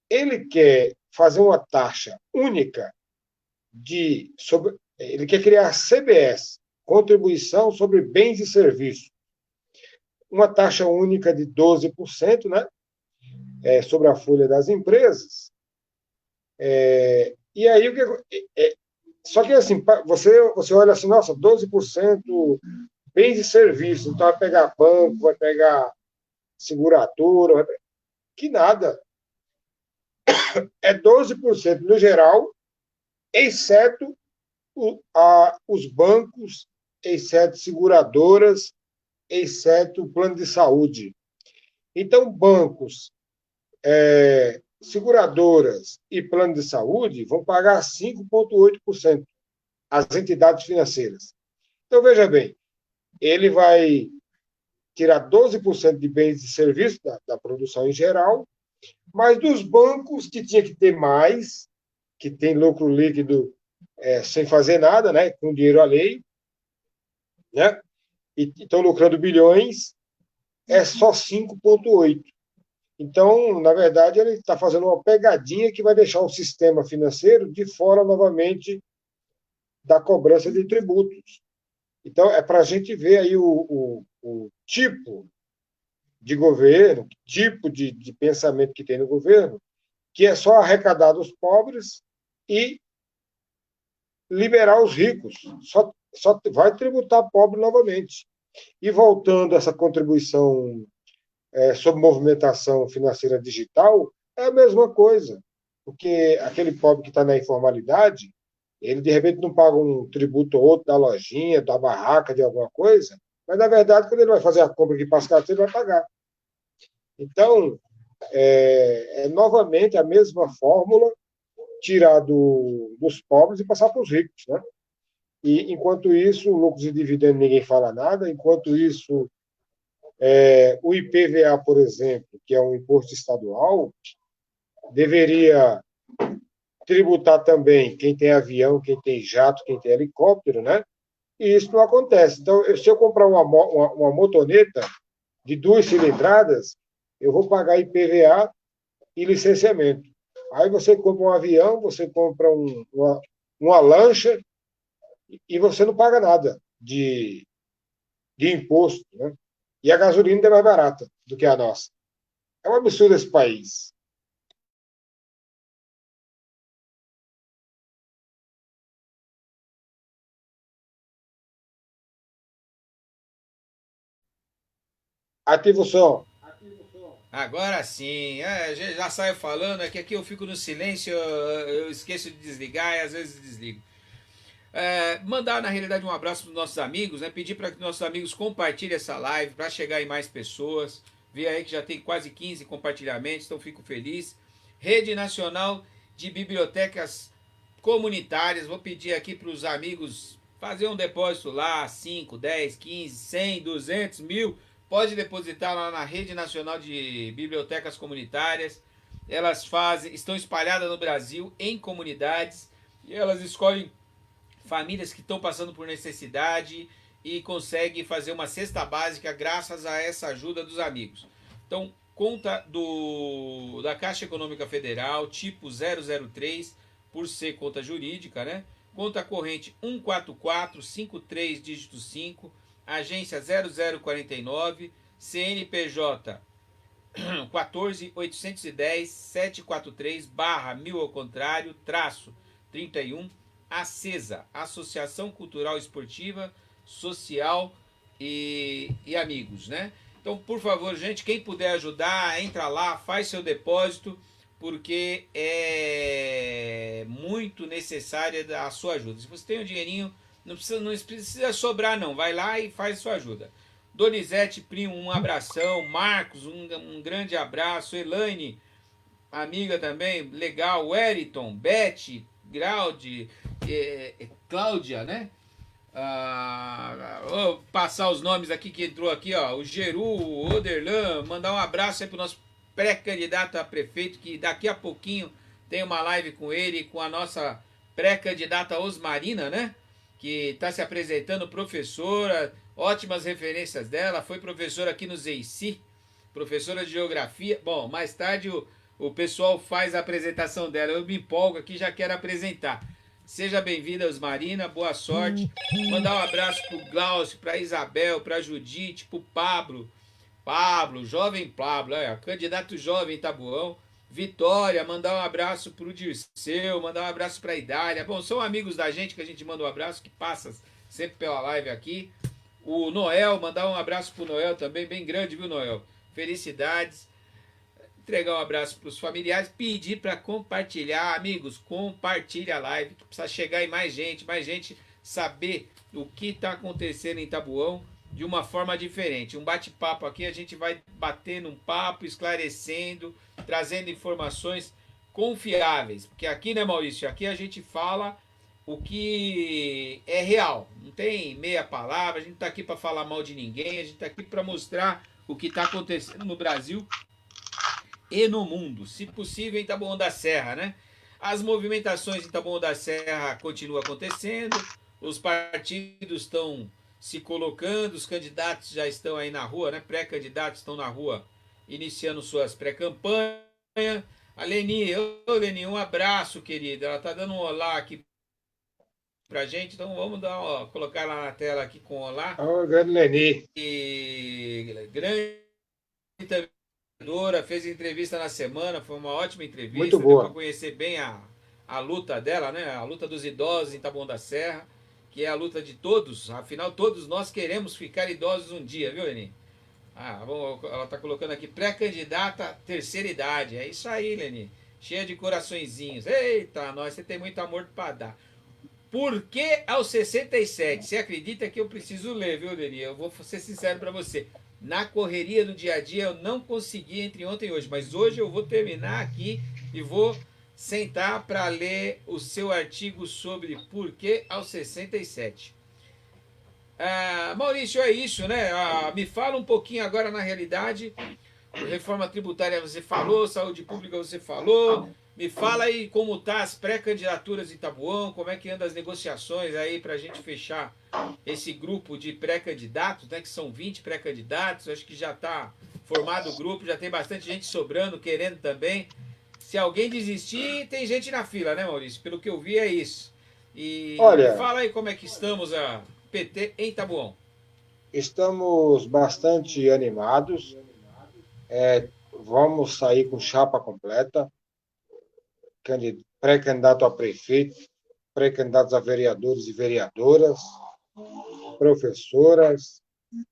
Ele quer fazer uma taxa única ele quer criar a CBS, Contribuição sobre Bens e Serviços, uma taxa única de 12%, né? Sobre a folha das empresas. E aí, só que assim, você olha assim, nossa, 12% bens e serviços, então vai pegar banco, vai pegar seguradora, que nada. É 12% no geral, exceto os bancos, exceto seguradoras, exceto o plano de saúde. Então, bancos, seguradoras e plano de saúde vão pagar 5,8%, as entidades financeiras. Então, veja bem, ele vai tirar 12% de bens e serviços da produção em geral, mas dos bancos, que tinha que ter mais, que tem lucro líquido sem fazer nada, né, com dinheiro alheio, né, e estão lucrando bilhões, é só 5,8%. Então, na verdade, ele está fazendo uma pegadinha que vai deixar o sistema financeiro de fora novamente da cobrança de tributos. Então, é para a gente ver aí o tipo de governo, tipo de pensamento que tem no governo, que é só arrecadar dos pobres e liberar os ricos. Só vai tributar pobre novamente. E voltando a essa contribuição sobre movimentação financeira digital, é a mesma coisa. Porque aquele pobre que está na informalidade, ele de repente não paga um tributo ou outro da lojinha, da barraca, de alguma coisa, mas na verdade, quando ele vai fazer a compra aqui para as carteiras, ele vai pagar. Então, novamente a mesma fórmula, tirar dos pobres e passar para os ricos. Né? E, enquanto isso, lucros e dividendos ninguém fala nada, enquanto isso, o IPVA, por exemplo, que é um imposto estadual, deveria tributar também quem tem avião, quem tem jato, quem tem helicóptero, né? E isso não acontece. Então, se eu comprar uma motoneta de 2 cilindradas, eu vou pagar IPVA e licenciamento. Aí você compra um avião, você compra uma lancha e você não paga nada de imposto, né? E a gasolina é mais barata do que a nossa. É um absurdo esse país. Ativa o som. Agora sim, já saio falando, é que aqui eu fico no silêncio, eu esqueço de desligar e às vezes desligo. Mandar na realidade um abraço para os nossos amigos, né? Pedir para que nossos amigos compartilhem essa live para chegar em mais pessoas. Ver aí que já tem quase 15 compartilhamentos, então fico feliz. Rede Nacional de Bibliotecas Comunitárias, vou pedir aqui para os amigos fazer um depósito lá, 5, 10, 15, 100, 200, 1000. Pode depositar lá na Rede Nacional de Bibliotecas Comunitárias. Elas estão espalhadas no Brasil em comunidades e elas escolhem famílias que estão passando por necessidade e conseguem fazer uma cesta básica graças a essa ajuda dos amigos. Então, conta da Caixa Econômica Federal, tipo 003, por ser conta jurídica, né? Conta corrente 14453 dígito 5, agência 0049, CNPJ 14810 743 barra 1000 ao contrário, traço 31, ACESA, Associação Cultural Esportiva, Social e Amigos, né? Então, por favor, gente, quem puder ajudar, entra lá, faz seu depósito, porque é muito necessária a sua ajuda. Se você tem um dinheirinho, não precisa sobrar não, vai lá e faz sua ajuda. Donizete, primo, um abração. Marcos, um grande abraço. Elaine, amiga também, legal. Wellington, Beth, Graudi, Cláudia, né? Vou passar os nomes aqui que entrou aqui, ó. O Geru, o Oderlan, mandar um abraço aí pro nosso pré-candidato a prefeito, que daqui a pouquinho tem uma live com ele, com a nossa pré-candidata Osmarina, né? Que está se apresentando professora, ótimas referências dela, foi professora aqui no ZEICI, professora de geografia. Bom, mais tarde o pessoal faz a apresentação dela, eu me empolgo aqui, já quero apresentar. Seja bem-vinda, Osmarina, boa sorte. Mandar um abraço pro Glaucio, pra Isabel, pra Judite, pro Pablo, jovem Pablo, candidato jovem Tabuão. Vitória, mandar um abraço pro Dirceu, mandar um abraço pra Idália. Bom, são amigos da gente que a gente manda um abraço, que passa sempre pela live aqui. O Noel, mandar um abraço pro Noel também, bem grande, viu, Noel? Felicidades. Entregar um abraço para os familiares, pedir para compartilhar, amigos, compartilhe a live, que precisa chegar em mais gente saber o que está acontecendo em Tabuão de uma forma diferente. Um bate-papo aqui, a gente vai batendo um papo, esclarecendo, trazendo informações confiáveis, porque aqui, né, Maurício, aqui a gente fala o que é real, não tem meia palavra, a gente não está aqui para falar mal de ninguém, a gente está aqui para mostrar o que está acontecendo no Brasil e no mundo, se possível em Taboão da Serra, né? As movimentações em Taboão da Serra continuam acontecendo, os partidos estão se colocando, os candidatos já estão aí na rua, né? Pré-candidatos estão na rua iniciando suas pré-campanhas. A Leni, Leni, um abraço, querida. Ela tá dando um olá aqui pra gente, então vamos colocar ela na tela aqui com olá. Oh, grande Leni. E grande fez entrevista na semana, foi uma ótima Muito entrevista, deu para boa. conhecer bem a luta dela, né? A luta dos idosos em Taboão da Serra, que é a luta de todos. Afinal, todos nós queremos ficar idosos um dia, viu, Leni? Ela está colocando aqui, pré-candidata, terceira idade. É isso aí, Leni. Cheia de coraçõezinhos. Eita, nós, você tem muito amor para dar. Por que aos 67? Você acredita que eu preciso ler, viu, Leni? Eu vou ser sincero para você. Na correria do dia a dia eu não consegui entre ontem e hoje, mas hoje eu vou terminar aqui e vou sentar para ler o seu artigo sobre por que aos 67. Maurício, é isso, né? Me fala um pouquinho agora na realidade. Reforma tributária você falou, saúde pública você falou. Me fala aí como tá as pré-candidaturas em Taboão, como é que anda as negociações aí para a gente fechar esse grupo de pré-candidatos, né? Que são 20 pré-candidatos, acho que já está formado o grupo, já tem bastante gente sobrando, querendo também. Se alguém desistir, tem gente na fila, né, Maurício? Pelo que eu vi é isso. E me Olha, fala aí como é que estamos a PT em Taboão. estamos bastante animados. Vamos sair com chapa completa, pré-candidato a prefeito, pré-candidatos a vereadores e vereadoras, professoras,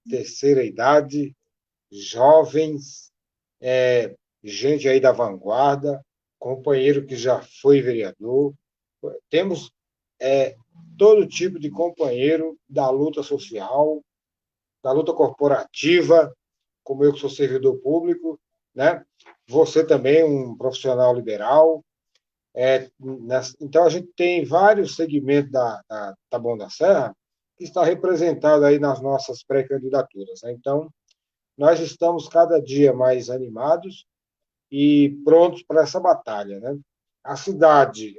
terceira idade, jovens, gente aí da vanguarda, companheiro que já foi vereador. Temos todo tipo de companheiro da luta social, da luta corporativa, como eu que sou servidor público, né? Você também, um profissional liberal. Então, a gente tem vários segmentos da Taboão da Serra que está representado aí nas nossas pré-candidaturas, né? Então, nós estamos cada dia mais animados e prontos para essa batalha, né? A cidade,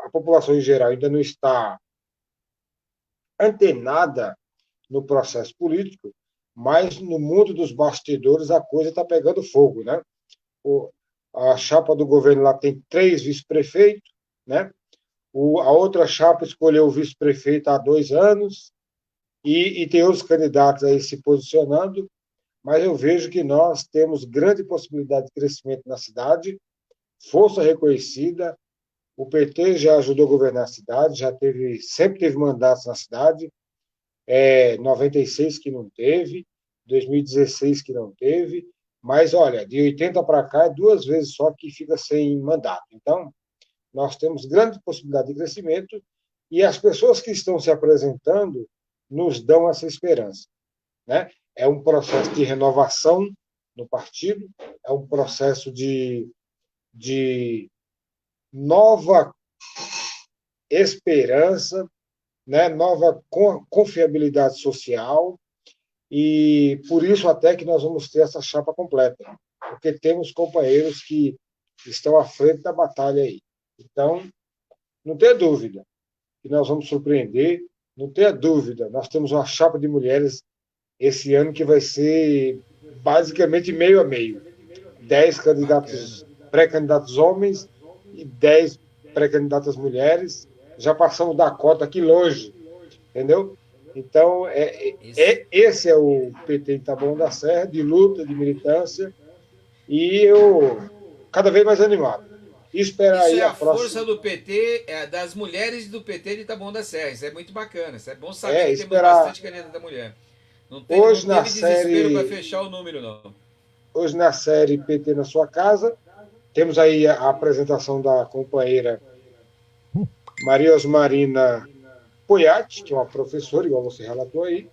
a população em geral ainda não está antenada no processo político, mas no mundo dos bastidores a coisa está pegando fogo, né? A chapa do governo lá tem 3 vice-prefeitos, né? A outra chapa escolheu o vice-prefeito há 2 anos e tem outros candidatos aí se posicionando, mas eu vejo que nós temos grande possibilidade de crescimento na cidade, força reconhecida. O PT já ajudou a governar a cidade, sempre teve mandatos na cidade, 96 que não teve, 2016 que não teve, mas olha, de 80 para cá é 2 vezes só que fica sem mandato. Então, nós temos grande possibilidade de crescimento e as pessoas que estão se apresentando nos dão essa esperança, né? É um processo de renovação no partido, é um processo de nova esperança, né? Nova confiabilidade social, e por isso até que nós vamos ter essa chapa completa, porque temos companheiros que estão à frente da batalha aí. Então, não tenha dúvida que nós vamos surpreender, não tenha dúvida, nós temos uma chapa de mulheres esse ano que vai ser basicamente meio a meio. 10 Bacana. candidatos, pré-candidatos homens e 10 pré-candidatas mulheres. Já passamos da cota aqui longe, entendeu? Então, esse é o PT em Taboão da Serra, de luta, de militância, e eu cada vez mais animado. E esperar Isso aí é a a próxima. força do PT, das mulheres do PT de Taboão da Serra. Isso é muito bacana. Isso é bom saber que temos Esperar. bastante candidata da mulher. Não Hoje na teve desespero para série, fechar o número, não. hoje na série PT na sua casa, temos aí a apresentação da companheira Maria Osmarina Poiati, que é uma professora, igual você relatou aí,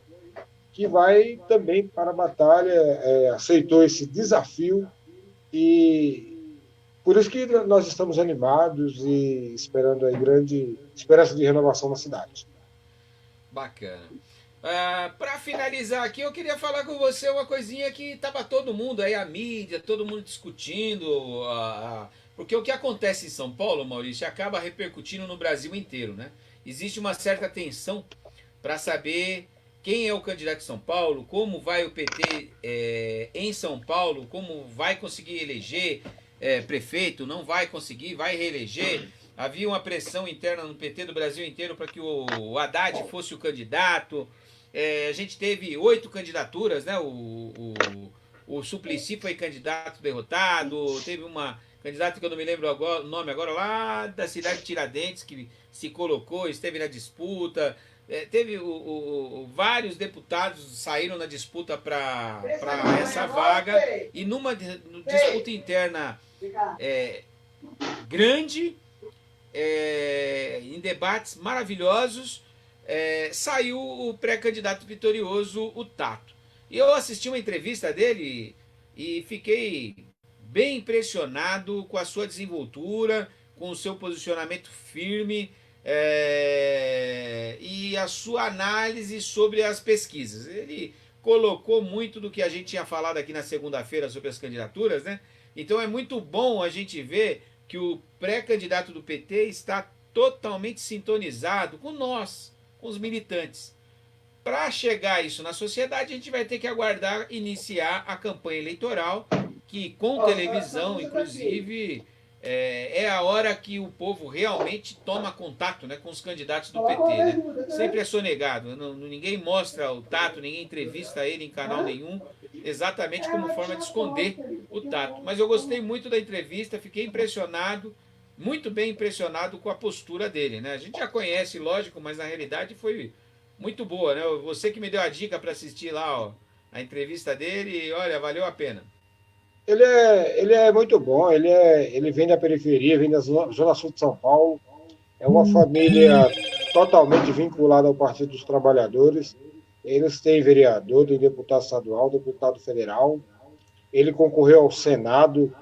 que vai também para a batalha, aceitou esse desafio e por isso que nós estamos animados e esperando aí grande esperança de renovação na cidade. Bacana. Para finalizar aqui, eu queria falar com você uma coisinha que estava todo mundo aí, a mídia, todo mundo discutindo. Porque o que acontece em São Paulo, Maurício, acaba repercutindo no Brasil inteiro, né? Existe uma certa tensão para saber quem é o candidato de São Paulo, como vai o PT em São Paulo, como vai conseguir eleger prefeito, não vai conseguir, vai reeleger. Havia uma pressão interna no PT do Brasil inteiro para que o Haddad fosse o candidato. A gente teve 8 candidaturas, né? O Suplicy foi candidato derrotado, teve uma candidata que eu não me lembro agora, o nome agora, lá da cidade de Tiradentes, que se colocou, esteve na disputa. teve vários deputados saíram na disputa para essa vaga, e numa disputa interna grande, em debates maravilhosos, saiu o pré-candidato vitorioso, o Tato. E eu assisti uma entrevista dele e fiquei bem impressionado com a sua desenvoltura, com o seu posicionamento firme, e a sua análise sobre as pesquisas. Ele colocou muito do que a gente tinha falado aqui na segunda-feira sobre as candidaturas, né? Então é muito bom a gente ver que o pré-candidato do PT está totalmente sintonizado com nós, com os militantes. Para chegar isso na sociedade, a gente vai ter que aguardar iniciar a campanha eleitoral, que com televisão, inclusive, é a hora que o povo realmente toma contato, né, com os candidatos do PT. Né? Sempre é sonegado, ninguém mostra o Tato, ninguém entrevista ele em canal nenhum, exatamente como forma de esconder o Tato. Mas eu gostei muito da entrevista, fiquei impressionado, muito bem impressionado com a postura dele. Né? A gente já conhece, lógico, mas na realidade foi muito boa. Né? Você que me deu a dica para assistir lá, ó, a entrevista dele, olha, valeu a pena. Ele é muito bom, ele vem da periferia, vem da Zona Sul de São Paulo, é uma família totalmente vinculada ao Partido dos Trabalhadores. Eles têm vereador, têm deputado estadual, deputado federal. Ele concorreu ao Senado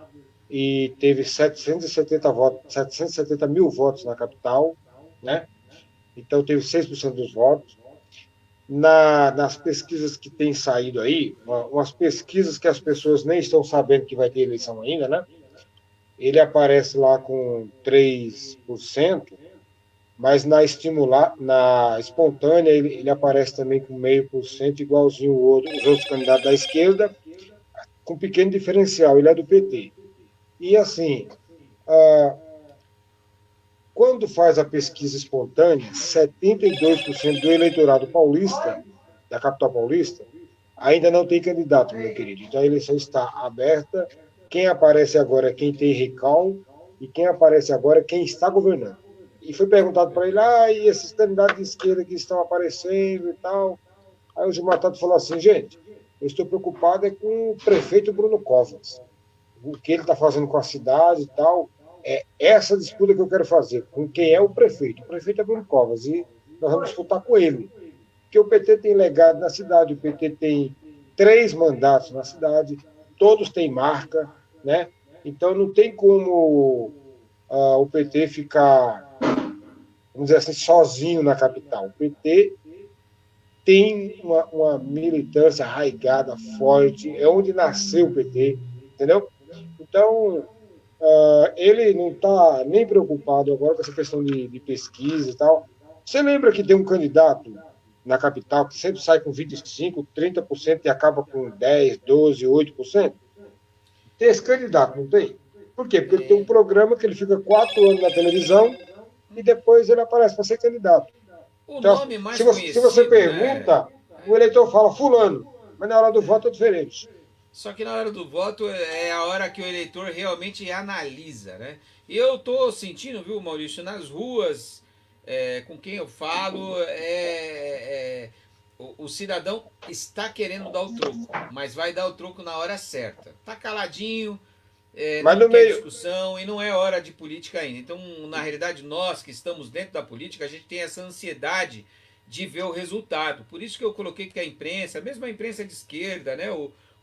e teve 770 mil votos na capital, né? Então teve 6% dos votos. Nas pesquisas que têm saído aí, umas pesquisas que as pessoas nem estão sabendo que vai ter eleição ainda, né? Ele aparece lá com 3%, mas na espontânea ele aparece também com 0,5%, igualzinho os outros candidatos da esquerda, com pequeno diferencial, ele é do PT. E assim, quando faz a pesquisa espontânea, 72% do eleitorado paulista, da capital paulista, ainda não tem candidato, meu querido. Então a eleição está aberta. Quem aparece agora é quem tem recall, e quem aparece agora é quem está governando. E foi perguntado para ele, e esses candidatos de esquerda que estão aparecendo e tal. Aí o Gilmar Tato falou assim, gente, eu estou preocupado com o prefeito Bruno Covas. O que ele está fazendo com a cidade e tal. É essa disputa que eu quero fazer, com quem é o prefeito. O prefeito é Bruno Covas, e nós vamos disputar com ele. Porque o PT tem legado na cidade, o PT tem 3 mandatos na cidade, todos têm marca, né? Então não tem como o PT ficar, vamos dizer assim, sozinho na capital. O PT tem uma militância arraigada, forte, é onde nasceu o PT, entendeu? Então, ele não está nem preocupado agora com essa questão de pesquisa e tal. Você lembra que tem um candidato na capital que sempre sai com 25%, 30% e acaba com 10%, 12%, 8%? Tem esse candidato, não tem? Por quê? Porque ele tem um programa que ele fica 4 anos na televisão e depois ele aparece para ser candidato. Então, nome mais se você pergunta, né? O eleitor fala fulano, mas na hora do voto é diferente. Só que na hora do voto é a hora que o eleitor realmente analisa, né? E eu tô sentindo, viu, Maurício, nas ruas, com quem eu falo, o cidadão está querendo dar o troco, mas vai dar o troco na hora certa. Tá caladinho, mas não no quer meio... discussão e não é hora de política ainda. Então, na realidade, nós que estamos dentro da política, a gente tem essa ansiedade de ver o resultado. Por isso que eu coloquei que a imprensa, mesmo a imprensa de esquerda, né,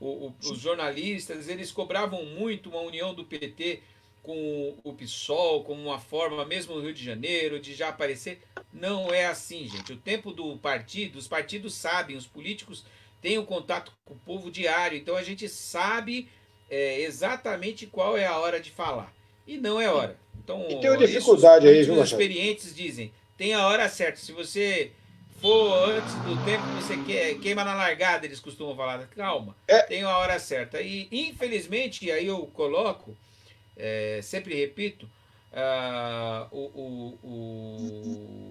os jornalistas, eles cobravam muito uma união do PT com o PSOL, como uma forma, mesmo no Rio de Janeiro, de já aparecer. Não é assim, gente. O tempo do partido, os partidos sabem, os políticos têm um contato com o povo diário, então a gente sabe exatamente qual é a hora de falar. E não é hora. Então, e tem uma dificuldade aí, viu, os experientes dizem, tem a hora certa. Se você for antes do tempo que você queima na largada, eles costumam falar, calma, tem a hora certa. E infelizmente, aí eu coloco, sempre repito,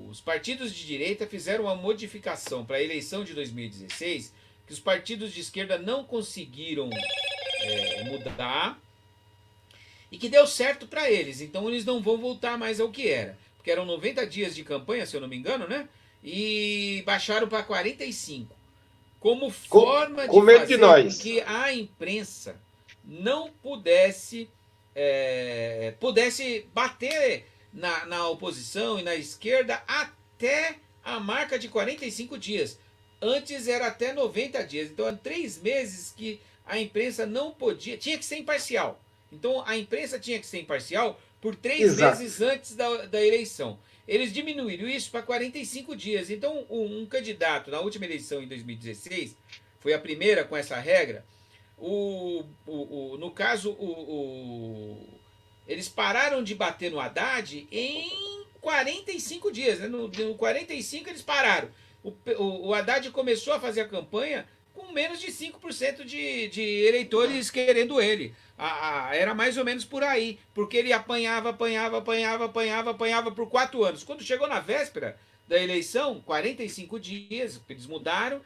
os partidos de direita fizeram uma modificação para a eleição de 2016 que os partidos de esquerda não conseguiram mudar e que deu certo para eles. Então eles não vão voltar mais ao que era. Porque eram 90 dias de campanha, se eu não me engano, né? e baixaram para 45, como forma de Com medo de fazer com nós. que a imprensa não pudesse pudesse bater na oposição e na esquerda até a marca de 45 dias. Antes era até 90 dias. Então, eram 3 meses que a imprensa não podia, tinha que ser imparcial. Então, a imprensa tinha que ser imparcial por 3 meses Exato. antes da eleição. Eles diminuíram isso para 45 dias. Então, um candidato na última eleição em 2016, foi a primeira com essa regra, no caso, eles pararam de bater no Haddad em 45 dias. Né? No 45 eles pararam. O Haddad começou a fazer a campanha com menos de 5% de eleitores querendo ele. Era mais ou menos por aí, porque ele apanhava por 4 anos. Quando chegou na véspera da eleição, 45 dias, eles mudaram.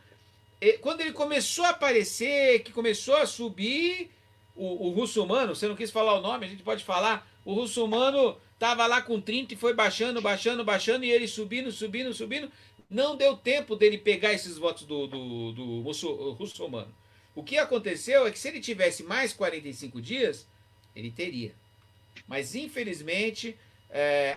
Quando ele começou a aparecer, que começou a subir, o Russomano, você não quis falar o nome, a gente pode falar, o Russomano estava lá com 30 e foi baixando, e ele subindo, não deu tempo dele pegar esses votos do Russomano. O que aconteceu é que se ele tivesse mais 45 dias, ele teria. Mas infelizmente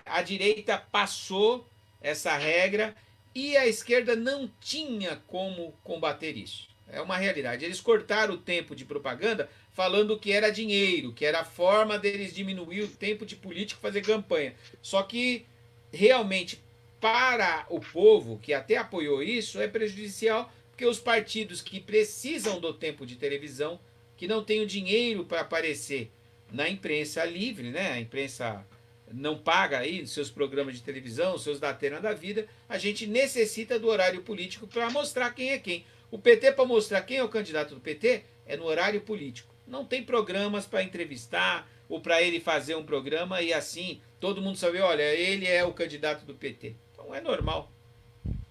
a direita passou essa regra e a esquerda não tinha como combater isso. É uma realidade. Eles cortaram o tempo de propaganda falando que era dinheiro, que era a forma deles diminuir o tempo de político fazer campanha. Só que realmente para o povo que até apoiou isso é prejudicial, porque os partidos que precisam do tempo de televisão, que não têm o dinheiro para aparecer na imprensa livre, né? A imprensa não paga aí seus programas de televisão, seus Datena da vida, a gente necessita do horário político para mostrar quem é quem. O PT, para mostrar quem é o candidato do PT, é no horário político. Não tem programas para entrevistar ou para ele fazer um programa e assim todo mundo sabe, olha, ele é o candidato do PT. Então é normal.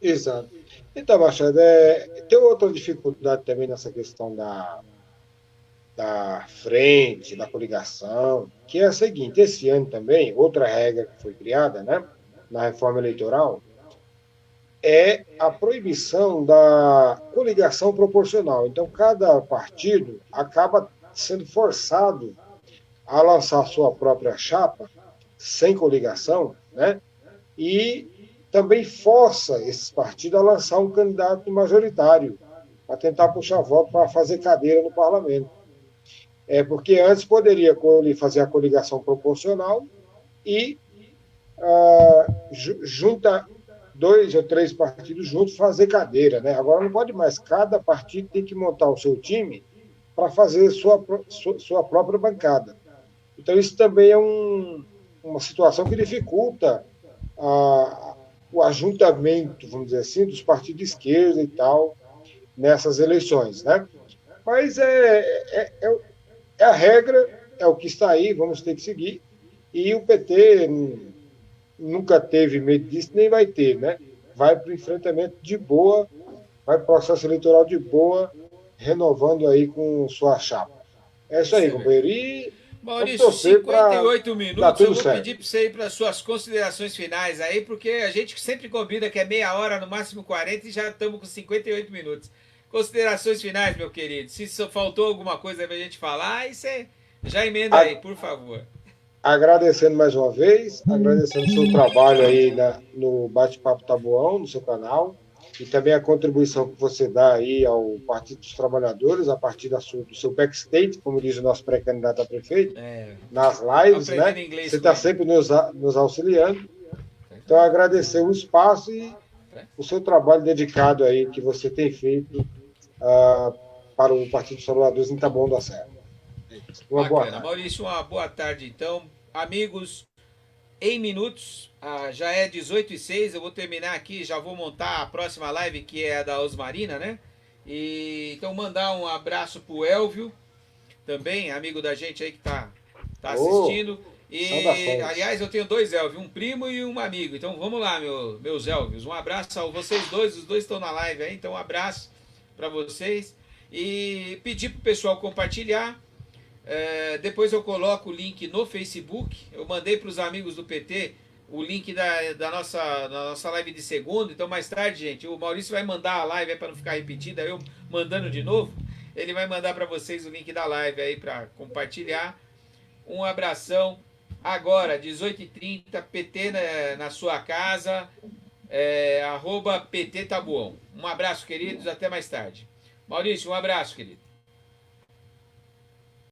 Exato. Então, Machado, tem outra dificuldade também nessa questão da frente, da coligação, que é a seguinte: esse ano também, outra regra que foi criada, né, na reforma eleitoral, é a proibição da coligação proporcional. Então, cada partido acaba sendo forçado a lançar sua própria chapa sem coligação, né? E também força esses partidos a lançar um candidato majoritário para tentar puxar voto para fazer cadeira no parlamento. Porque antes poderia fazer a coligação proporcional e junta 2 ou 3 partidos juntos fazer cadeira, né? Agora não pode mais. Cada partido tem que montar o seu time para fazer sua própria bancada. Então isso também é uma situação que dificulta o ajuntamento, vamos dizer assim, dos partidos de esquerda e tal nessas eleições, né? Mas é a regra, é o que está aí, vamos ter que seguir. E o PT nunca teve medo disso, nem vai ter, né? Vai para o enfrentamento de boa, vai para o processo eleitoral de boa, renovando aí com sua chapa. É isso aí, companheiro. E vamos Maurício, torcer para 58 dar minutos, eu tudo vou certo. pedir para você ir para suas considerações finais aí, porque a gente sempre combina que é meia hora, no máximo 40, e já estamos com 58 minutos. Considerações finais, meu querido. Se faltou alguma coisa para a gente falar, aí você já emenda aí, por favor. Agradecendo mais uma vez, agradecendo o seu trabalho aí no Bate-Papo Tabuão, no seu canal, e também a contribuição que você dá aí ao Partido dos Trabalhadores, a partir do seu backstage, como diz o nosso pré-candidato a prefeito, nas lives, né? Você está sempre nos auxiliando. Então, agradecer o espaço e o seu trabalho dedicado aí que você tem feito para o Partido dos Trabalhadores em Taboão da Serra. Uma boa tarde. Maurício, uma boa tarde então. Amigos, em minutos, já é 18h06, eu vou terminar aqui, já vou montar a próxima live, que é a da Osmarina, né? Então mandar um abraço pro Elvio, também, amigo da gente aí que tá assistindo. Aliás, eu tenho 2 Elvios, um primo e um amigo. Então vamos lá, meus Elvios. Um abraço a vocês dois, os dois estão na live aí, então um abraço para vocês. E pedir pro pessoal compartilhar. Depois eu coloco o link no Facebook. Eu mandei para os amigos do PT o link da nossa live de segunda. Então, mais tarde, gente, o Maurício vai mandar a live para não ficar repetida, eu mandando de novo. Ele vai mandar para vocês o link da live aí para compartilhar. Um abração. Agora, 18h30, PT na sua casa, @PT Tabuão. Um abraço, queridos. Até mais tarde. Maurício, um abraço, querido.